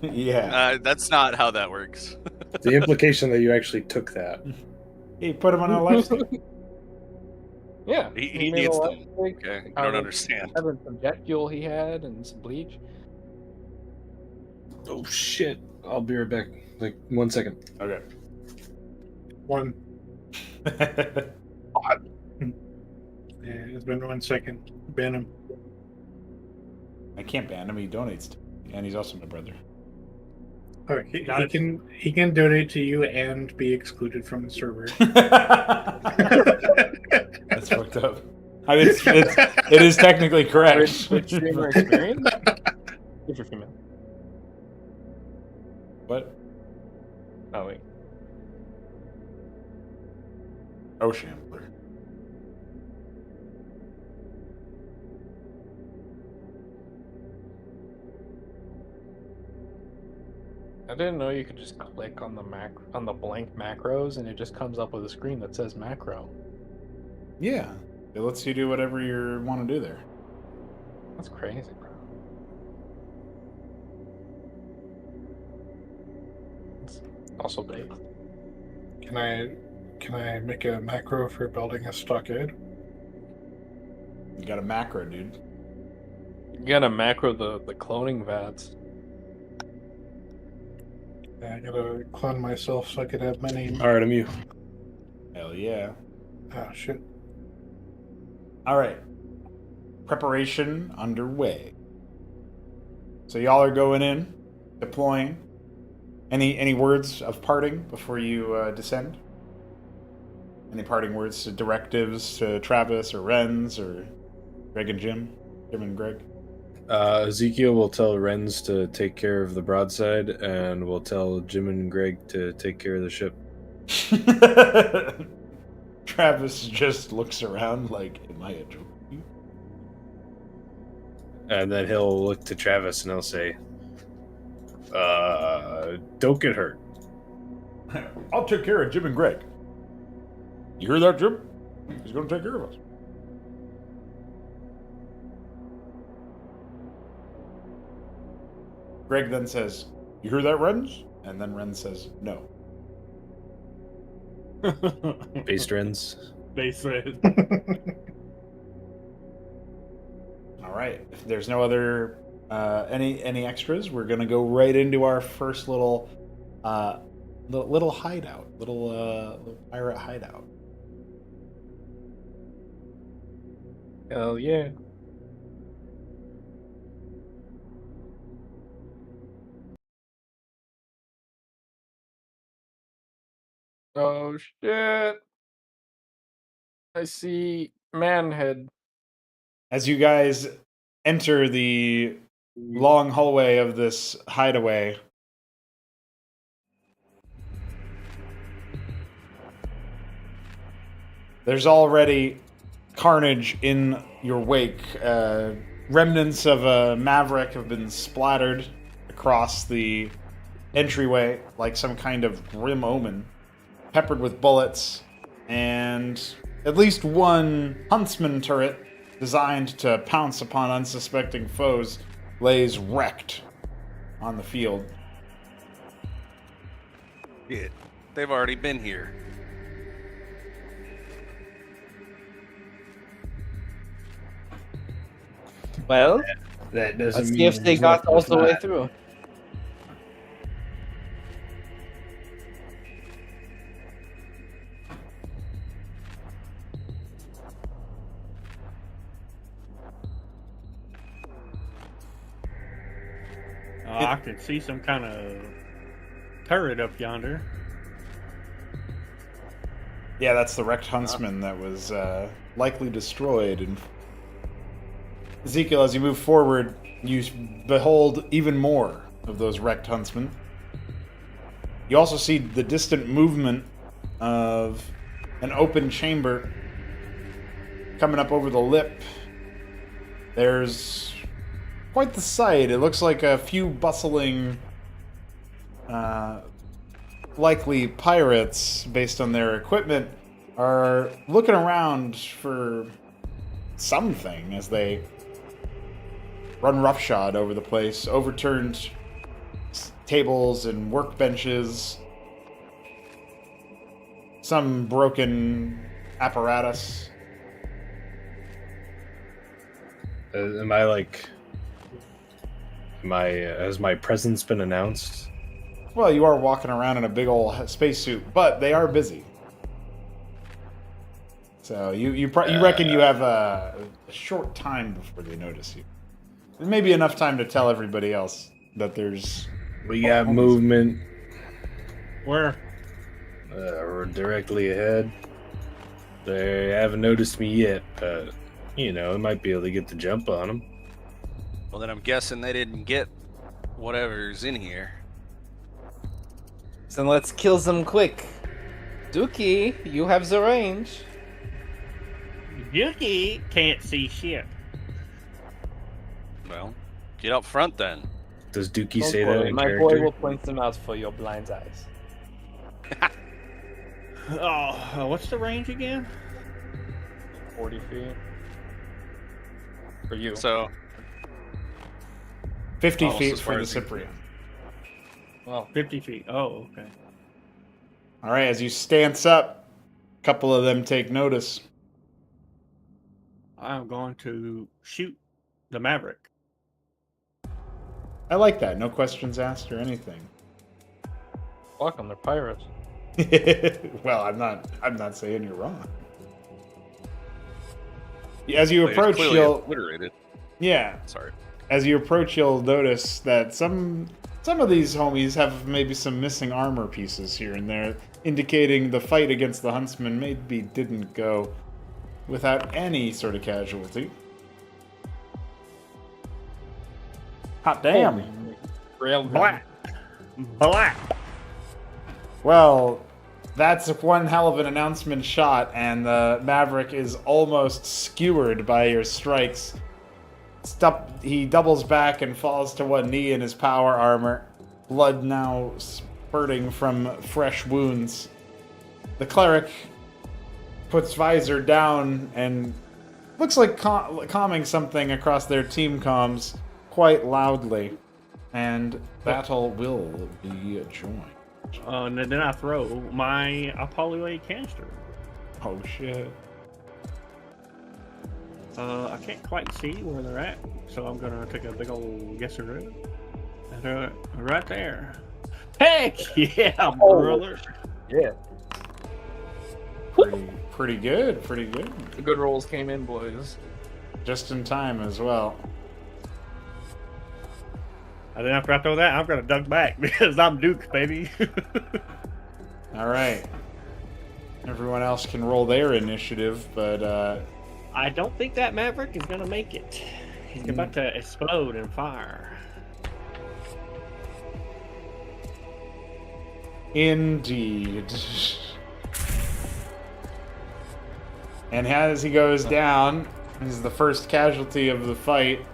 Yeah. That's not how that works. The implication that you actually took that. He put him on a life stick. Yeah. He made a needs lot them. of, like, Okay, you out don't of understand. Having some jet fuel he had and some bleach. Oh shit! I'll be right back. Like 1 second. Okay. One. Yeah, it's been 1 second. Ban him. I can't ban him. He donates to me, and he's also my brother. Oh, he can donate to you and be excluded from the server. That's fucked up. I mean, it is technically correct. Which streamer experience? Good for female. What? Oh wait. Oh, Shambler. I didn't know you could just click on the blank macros and it just comes up with a screen that says macro. Yeah. It lets you do whatever you want to do there. That's crazy, bro. It's also big. Can I make a macro for building a stockade? You got a macro, dude. You gotta macro the cloning vats. Yeah, I gotta clone myself so I could have many. Artem, Hell yeah. Oh shit! All right. Preparation underway. So y'all are going in, deploying. Any words of parting before you descend? Any parting words, to directives to Travis or Renz or Greg and Jim? Jim and Greg? Ezekiel will tell Renz to take care of the broadside, and will tell Jim and Greg to take care of the ship. Travis just looks around like, am I a joke? And then he'll look to Travis and he'll say, don't get hurt. I'll take care of Jim and Greg. You hear that, Jim? He's going to take care of us. Greg then says, you hear that, Renz? And then Renz says, no. Based Renz. Base red. All right. If there's no other any extras, we're gonna go right into our first little hideout, little pirate hideout. Hell yeah. Oh shit. I see Manhead. As you guys enter the long hallway of this hideaway, there's already carnage in your wake. Remnants of a maverick have been splattered across the entryway like some kind of grim omen, peppered with bullets, and at least one huntsman turret designed to pounce upon unsuspecting foes lays wrecked on the field. Shit, they've already been here. Well, That doesn't let's mean see if they he's got left all us the way not. through. I could see some kind of turret up yonder. Yeah, that's the wrecked huntsman that was likely destroyed. And Ezekiel, as you move forward, you behold even more of those wrecked huntsmen. You also see the distant movement of an open chamber coming up over the lip. There's quite the sight. It looks like a few bustling, likely pirates, based on their equipment, are looking around for something as they run roughshod over the place, overturned tables and workbenches, some broken apparatus. Has my presence been announced? Well, you are walking around in a big old spacesuit, but they are busy. So you reckon you have a short time before they notice you. Maybe enough time to tell everybody else that there's... We got movement. Where? We're directly ahead. They haven't noticed me yet, but, you know, I might be able to get the jump on them. Well, then I'm guessing they didn't get whatever's in here. So let's kill them quick. Dookie, you have the range. Yuki can't see shit. Well, get up front then. Does Dookie Don't say that worry, in my character? boy will point them out for your blind eyes. Oh, what's the range again? 40 feet. For you. So, 50 Almost feet as for far the as you- Cyprian. Well, 50 feet. Oh, okay. All right, as you stance up, a couple of them take notice. I'm going to shoot the Maverick. I like that. No questions asked or anything. Fuck them, they're pirates. Well, I'm not saying you're wrong. As you Well, approach, clearly you'll obliterated. yeah. Sorry. As you approach, you'll notice that some of these homies have maybe some missing armor pieces here and there, indicating the fight against the huntsman maybe didn't go without any sort of casualty. Hot damn. Black. Black. Well, that's one hell of an announcement shot, and the Maverick is almost skewered by your strikes. He doubles back and falls to one knee in his power armor, blood now spurting from fresh wounds. The cleric puts visor down and looks like calming something across their team comms quite loudly, and battle will be joined. And then I throw my Apollyway canister. Oh shit. I can't quite see where they're at, so I'm gonna take a big old guesser and throw it right there. Heck yeah, brother! Yeah. Pretty good, pretty good. The good rolls came in, boys. Just in time as well. And then after I throw that, I'm gonna duck back because I'm Duke, baby. All right. Everyone else can roll their initiative, but I don't think that Maverick is gonna make it. He's about to explode and fire. indeed. And as he goes down, he's the first casualty of the fight.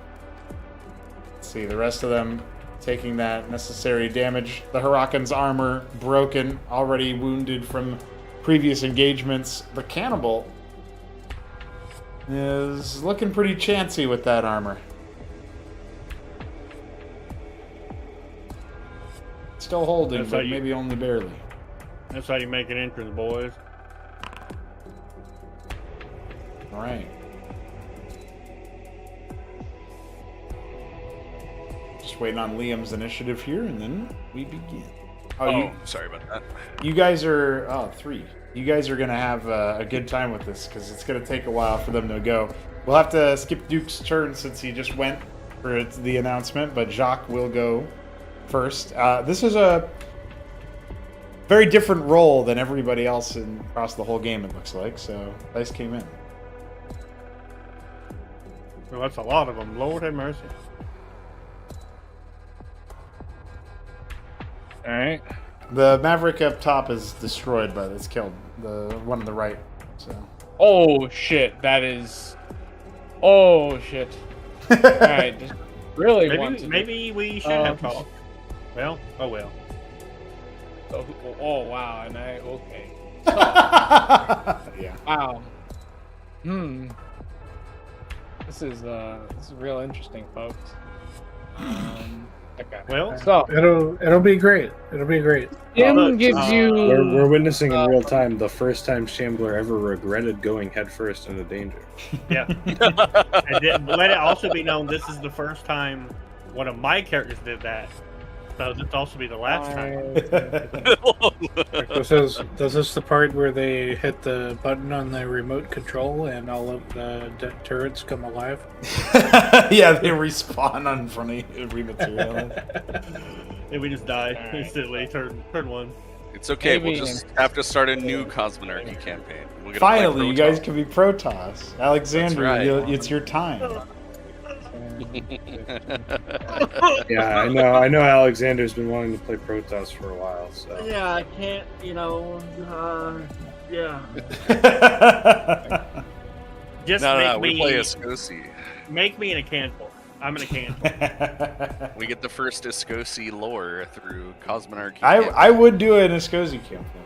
Let's see, the rest of them taking that necessary damage. The Hurakan's armor broken, already wounded from previous engagements. The cannibal is looking pretty chancy with that armor. Still holding, That's but how you- maybe only barely. That's how you make an entrance, boys. All right. Just waiting on Liam's initiative here, and then we begin. Oh, sorry about that. You guys are three. You guys are gonna have a good time with this because it's gonna take a while for them to go. We'll have to skip Duke's turn since he just went for the announcement, but Jacques will go first. This is a very different role than everybody else across the whole game. It looks like so. Dice came in. Well, that's a lot of them. Lord have mercy. All right. The Maverick up top is destroyed, but it's killed. The one on the right. So. Oh shit, that is. Oh shit. All right, just really want to. Maybe we should have talked. Well, oh well. Oh wow, and I okay. Yeah. Wow. This is real interesting, folks. Okay. Well, So It'll be great. It'll be great. Jim gives you. We're witnessing in real time the first time Shambler ever regretted going headfirst into danger. yeah. And then, let it also be known this is the first time one of my characters did that. So this will also be the last time. This is the part where they hit the button on the remote control and all of the turrets come alive? Yeah, they respawn on front of you, rematerialize. And we just die Alright. instantly. Turn one. It's okay. Maybe. We'll just have to start a new Cosmonarchy campaign. We'll get to play Finally, you guys Proton. can be Protoss. Alexander, That's right. it's your time. Yeah, I know Alexander's been wanting to play Protoss for a while, so Yeah, I can't, yeah. Just No, make we me play Escosi. make me in a candle. I'm in a candle. We get the first Escosi lore through Cosmonarchy. I would do an Escosi campaign.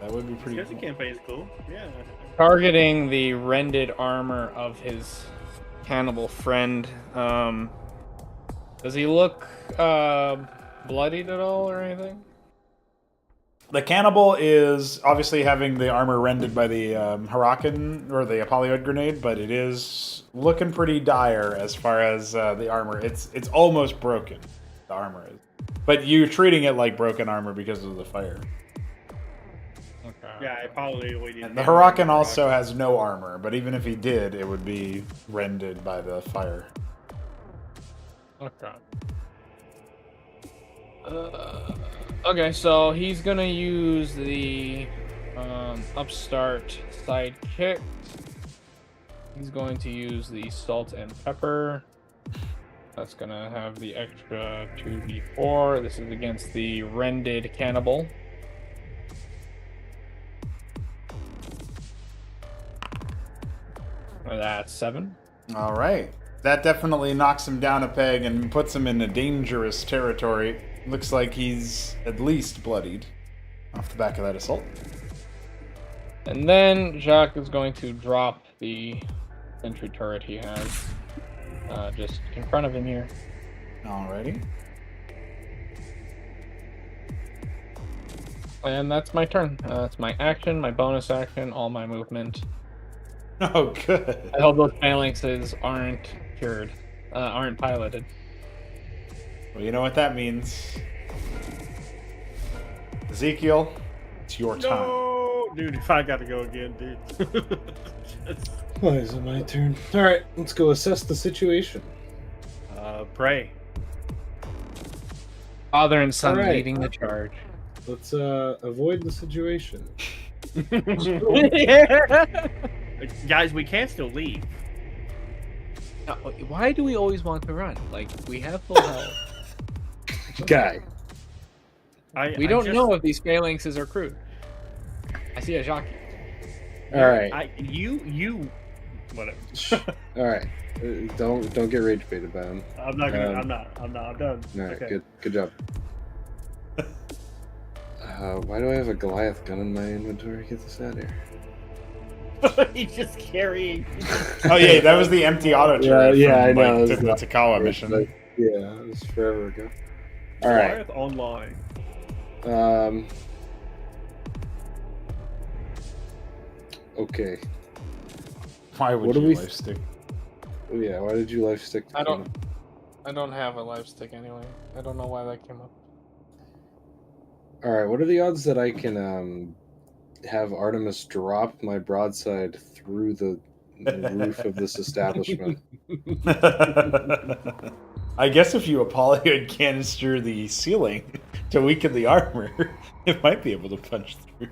That would be pretty This cool. campaign is cool. Yeah. Targeting the rended armor of his cannibal friend. Does he look bloodied at all or anything? The cannibal is obviously having the armor rended by the Huracan or the Apollyoid grenade, but it is looking pretty dire as far as the armor. It's almost broken. The armor is, but you're treating it like broken armor because of the fire. Okay. Yeah, probably we didn't. And the Huracan also has no armor, but even if he did, it would be rended by the fire. Okay. Okay, so he's gonna use the upstart side kick. He's going to use the salt and pepper. That's gonna have the extra 2d4. This is against the rended cannibal. That's 7. All right. That definitely knocks him down a peg and puts him in a dangerous territory. Looks like he's at least bloodied off the back of that assault. And then Jacques is going to drop the sentry turret he has just in front of him here. Alrighty. And that's my turn. That's my action, my bonus action, all my movement. Oh, good. I hope those phalanxes aren't cured, aren't piloted. Well, you know what that means. Ezekiel, it's your time. No, dude, if I got to go again, dude. Why is it my turn? All right, let's go assess the situation. Pray. Father and son All right. leading the charge. Let's avoid the situation. Guys, we can still leave. Why do we always want to run? Like, we have full health. Guy. We don't know if these phalanxes are crude. I see a jockey. All right. You, whatever. All right. Don't get rage baited by him. I'm not gonna. I'm not. I'm done. All right. Okay. Good job. Why do I have a Goliath gun in my inventory? Get this out of here. He's just carrying. Oh yeah, that was the empty auto turret. Yeah, I from, know. Like, It's the not- Takawa mission. But, yeah, it was forever ago. All right. Goliath online. Okay. Why would What do you we- life stick? Oh, yeah. Why did you life stick? I don't have a life stick anyway. I don't know why that came up. All right. What are the odds that I can have Artemis drop my broadside through the roof of this establishment? I guess if you Apollyoid canister the ceiling to weaken the armor, it might be able to punch through.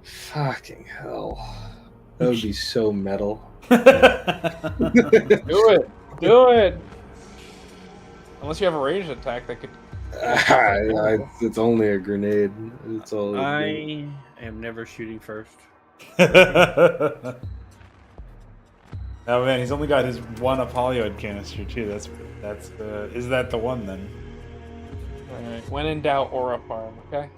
Fucking hell. That would be so metal. Do it! Do it! Unless you have a ranged attack that could. It's only a grenade. It's all. I am never shooting first. Oh man, he's only got his one Apollyoid canister too. That's is that the one then? Alright, when in doubt, aura farm, okay?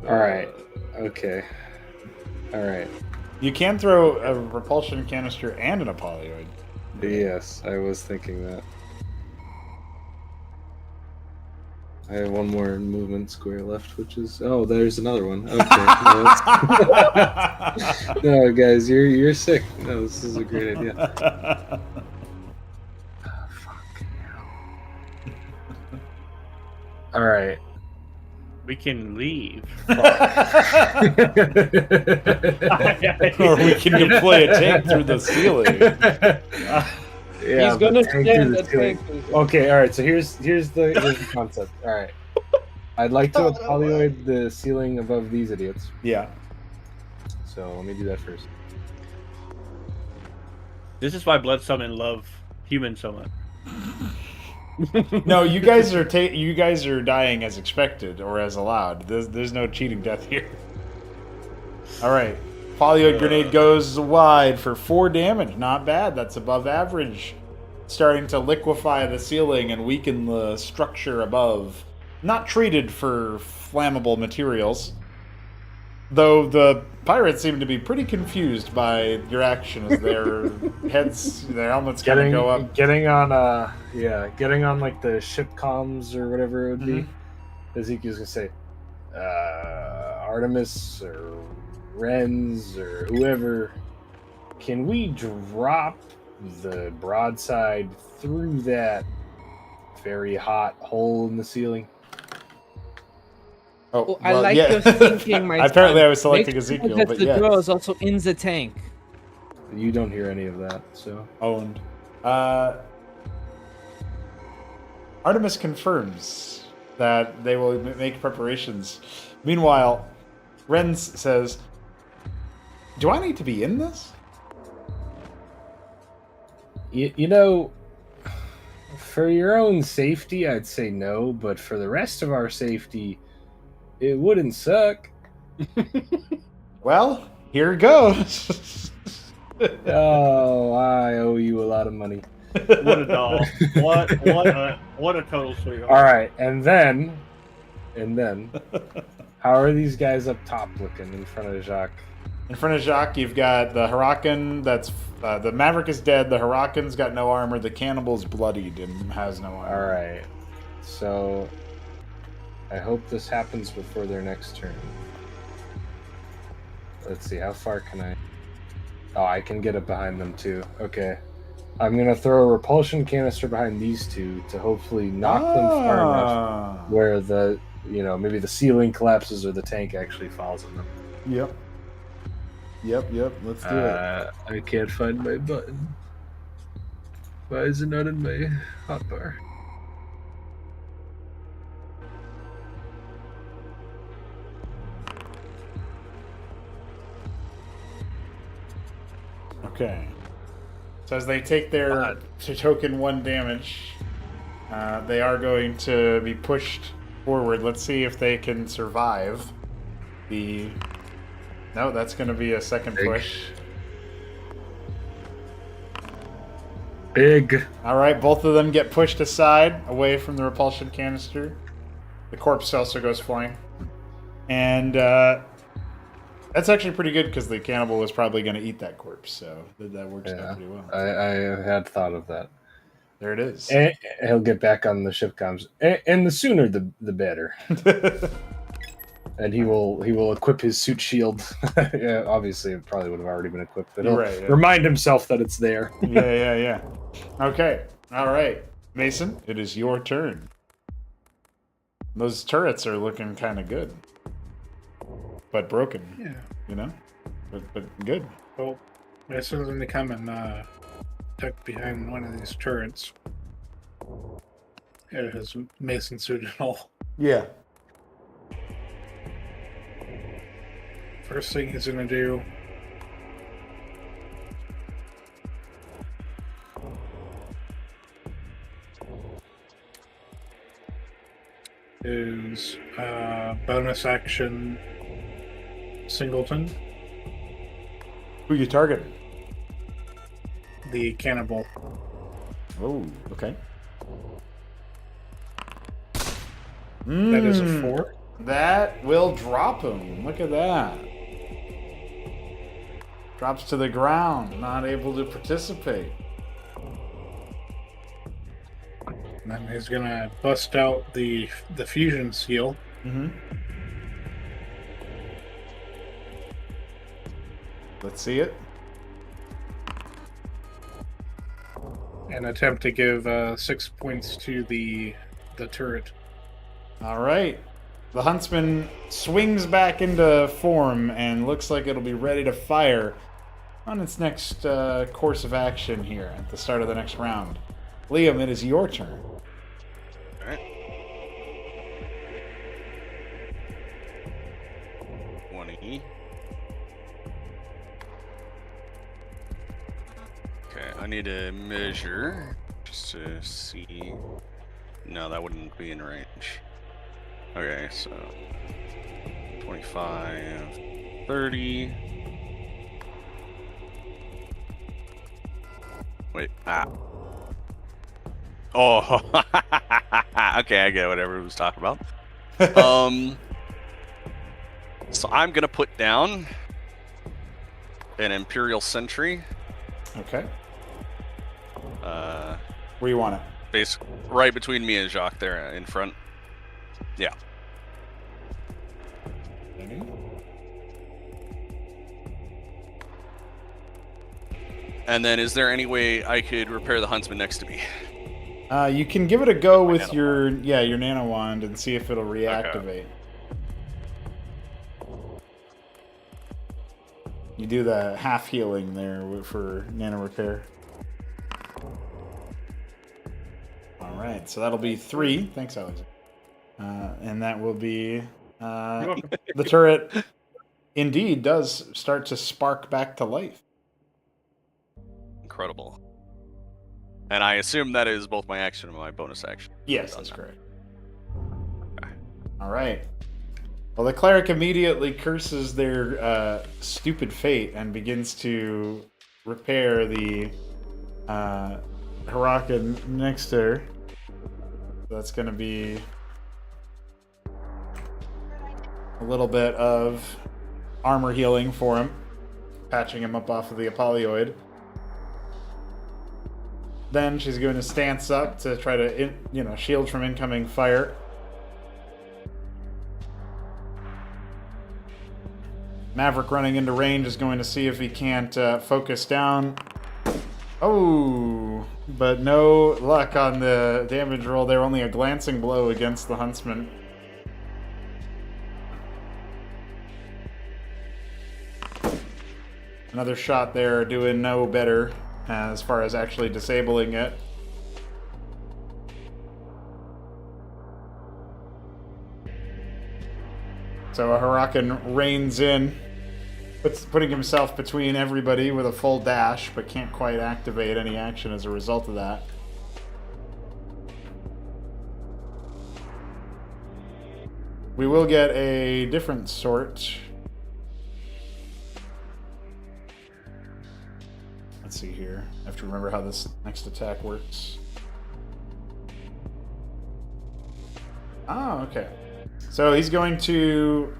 All right. Okay. All right. You can throw a repulsion canister and an Apollyoid. Yes, I was thinking that. I have one more movement square left, which is there's another one. Okay. No, guys, you're sick. No, this is a great idea. All right. We can leave. Or we can deploy a tank through the ceiling. Yeah, He's gonna but tank stand through the the ceiling. tank. Okay, all right. So here's the concept. All right, I'd like to Apollyoid the ceiling above these idiots. Yeah. So let me do that first. This is why Blood Summon love humans so much. No, you guys are dying as expected or as allowed. There's no cheating death here. All right. Polyoid grenade goes wide for 4 damage. Not bad. That's above average. Starting to liquefy the ceiling and weaken the structure above. Not treated for flammable materials. Though the pirates seem to be pretty confused by your action as their heads, their helmets kind of go up. Getting on like the ship comms or whatever it would be. Ezekiel's gonna say, Artemis or Renz or whoever, can we drop the broadside through that very hot hole in the ceiling? Oh, Well, I like yeah. your thinking, my Apparently, son. I was selecting Make sure Ezekiel, that but the yes. girl is also in the tank. You don't hear any of that, so. Owned. Artemis confirms that they will make preparations. Meanwhile, Renz says, "Do I need to be in this?" You know, for your own safety, I'd say no, but for the rest of our safety, it wouldn't suck. Well, here goes. Oh, I owe you a lot of money. What a doll. What a total sweetheart. All right, and then, how are these guys up top looking in front of Jacques? In front of Jacques, you've got the Huracan. That's the Maverick is dead. The Huracan's got no armor. The Cannibal's bloodied and has no armor. All right, so I hope this happens before their next turn. Let's see, how far can I? Oh, I can get up behind them too. Okay. I'm going to throw a repulsion canister behind these two to hopefully knock them far enough where the, maybe the ceiling collapses or the tank actually falls on them. Yep. Let's do it. I can't find my button. Why is it not in my hotbar? Okay. So as they take their token 1 damage, they are going to be pushed forward. Let's see if they can survive the... No, that's going to be a second push. Big. All right, both of them get pushed aside, away from the repulsion canister. The corpse also goes flying. And that's actually pretty good because the cannibal is probably going to eat that corpse, so that works out pretty well. I had thought of that. There it is. And he'll get back on the ship comms, and the sooner the better. And he will equip his suit shield. Yeah, obviously, it probably would have already been equipped, but he'll remind himself that it's there. Yeah. Okay. All right, Mason, it is your turn. Those turrets are looking kind of good, but broken. Yeah. But good. Well, Mason's going to come and tuck behind one of these turrets. It has Mason suit and all. Yeah. First thing he's going to do is bonus action singleton. Who you targeting? The cannibal. Oh, okay. That is a 4. That will drop him. Look at that. Drops to the ground, not able to participate. And then he's gonna bust out the fusion seal. Let's see it. And attempt to give 6 points to the turret. All right. The huntsman swings back into form and looks like it'll be ready to fire on its next course of action here at the start of the next round. Liam, it is your turn. All right. 20. Okay, I need to measure just to see. No, that wouldn't be in range. Okay, so 25, 30. Wait, Oh, okay, I get whatever he was talking about. So I'm gonna put down an Imperial Sentry. Okay. Uh, Where you want it? basically right between me and Jacques there in front. Yeah. Ready? And then, is there any way I could repair the Huntsman next to me? You can give it a go My with nano your your nano wand and see if it'll reactivate. You do the half healing there for nano repair. All right, so that'll be 3. Thanks, Alex. And that will be the turret. Indeed, does start to spark back to life. Incredible. And I assume that is both my action and my bonus action. Yes, that's correct. All right. Well, the cleric immediately curses their stupid fate and begins to repair the Huracan next to her. That's going to be a little bit of armor healing for him, patching him up off of the Apollyoid. Then she's going to stance up to try to, shield from incoming fire. Maverick running into range is going to see if he can't focus down. Oh, but no luck on the damage roll there. Only a glancing blow against the Huntsman. Another shot there doing no better as far as actually disabling it. So a Huracan reins in, putting himself between everybody with a full dash, but can't quite activate any action as a result of that. We will get a different sort. Let's see here. I have to remember how this next attack works. Oh, okay. So he's going to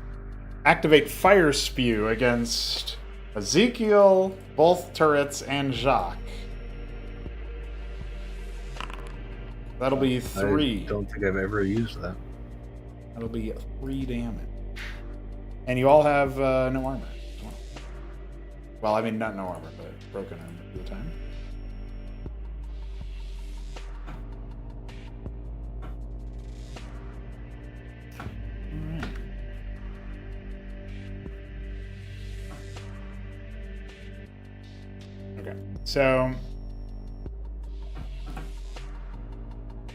activate Fire Spew against Ezekiel, both turrets, and Jacques. That'll be 3. I don't think I've ever used that. That'll be 3 damage. And you all have no armor. Well, I mean, not no armor, but broken armor for the time. Alright. Okay, so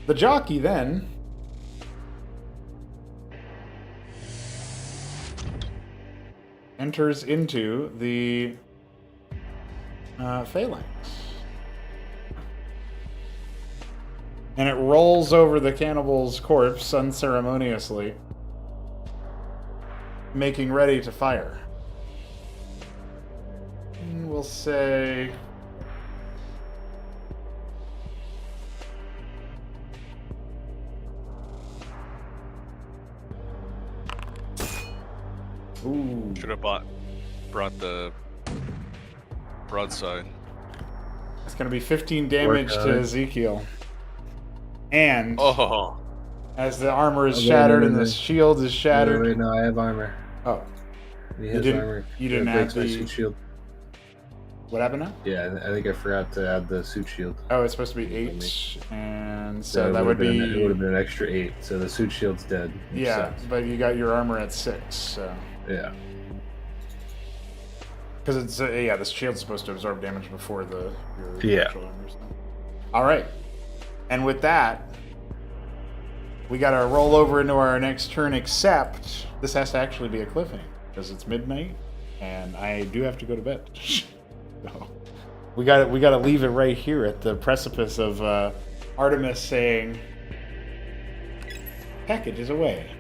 the jockey then enters into the phalanx. And it rolls over the cannibal's corpse unceremoniously, making ready to fire. And we'll say... Ooh. Should have brought the broadside. It's going to be 15 damage to Ezekiel. And as the armor is shattered and the shield is shattered... Wait, no, I have armor. Oh. He has armor. You didn't add the... suit shield. What happened now? Yeah, I think I forgot to add the suit shield. Oh, it's supposed to be 8, and so that would be... It would have been an extra 8, so the suit shield's dead. Yeah, but you got your armor at 6, so... Yeah. Because it's the shield's supposed to absorb damage before your actual armor. So. All right, and with that, we got to roll over into our next turn. Except this has to actually be a cliffhanger because it's midnight, and I do have to go to bed. So we got to leave it right here at the precipice of Artemis saying, "Package is away."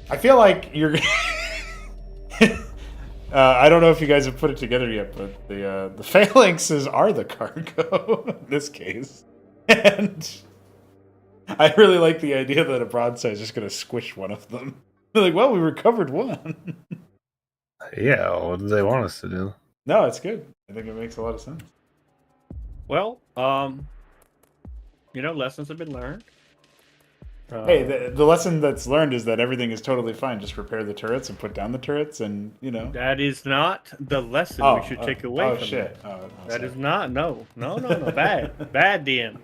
I feel like you're. I don't know if you guys have put it together yet, but the phalanxes are the cargo in this case, and I really like the idea that a broadside is just going to squish one of them. They're like, well, we recovered one. Yeah, what do they want us to do? No, it's good. I think it makes a lot of sense. Well, lessons have been learned. Hey, the lesson that's learned is that everything is totally fine. Just repair the turrets and put down the turrets, and That is not the lesson we should take away from shit. it. That That is not. No. Bad, DM.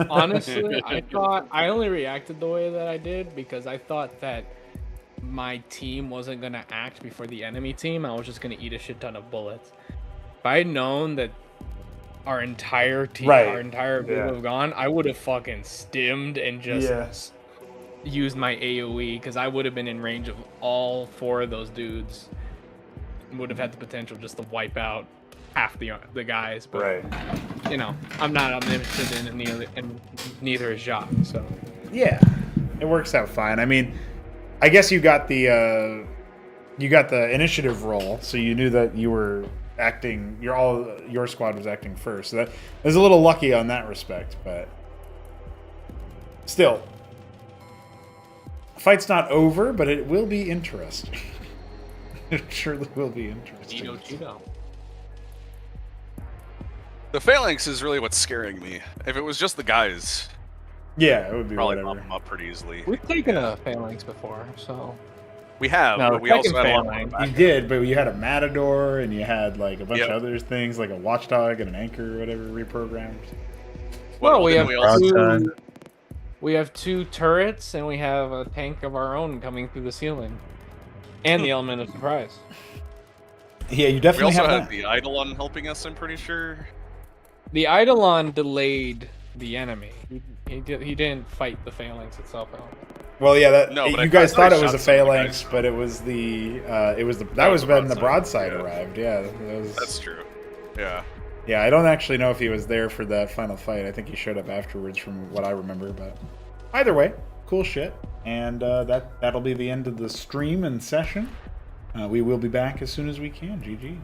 Honestly, I only reacted the way that I did because I thought that my team wasn't gonna act before the enemy team. I was just gonna eat a shit ton of bullets. If I had known that our entire team, our entire group have gone, I would have fucking stimmed and just used my AoE because I would have been in range of all 4 of those dudes. Would have had the potential just to wipe out half the guys. But, I'm not omnipotent and neither is Jacques. So yeah, it works out fine. I mean, I guess you got the initiative roll, so you knew that you were acting. Your squad was acting first. So that was a little lucky on that respect, but still, the fight's not over, but it will be interesting. It surely will be interesting. The phalanx is really what's scaring me. If it was just the guys, it would be probably whatever. bump them up pretty easily. We've taken a phalanx before, so We have, No, but we also had a lot phalanx. more You did, but you had a matador, and you had like a bunch Yep. of other things, like a watchdog and an anchor or whatever reprogrammed. well, we have Broadside. we have 2 turrets and we have a tank of our own coming through the ceiling, and the element of surprise. Yeah, you We definitely also have had that. the Eidolon helping us, I'm pretty sure. The Eidolon delayed the enemy. He didn't fight the phalanx itself out. Well, yeah, that No, but you I guys thought thought I it was a shot some of the phalanx, guys. but it was that That was was when the the broadside, broadside yeah. arrived. Yeah, that was, That's true. Yeah. yeah. I don't actually know if he was there for that final fight. I think he showed up afterwards, from what I remember. But either way, cool shit. And that'll be the end of the stream and session. We will be back as soon as we can. GG.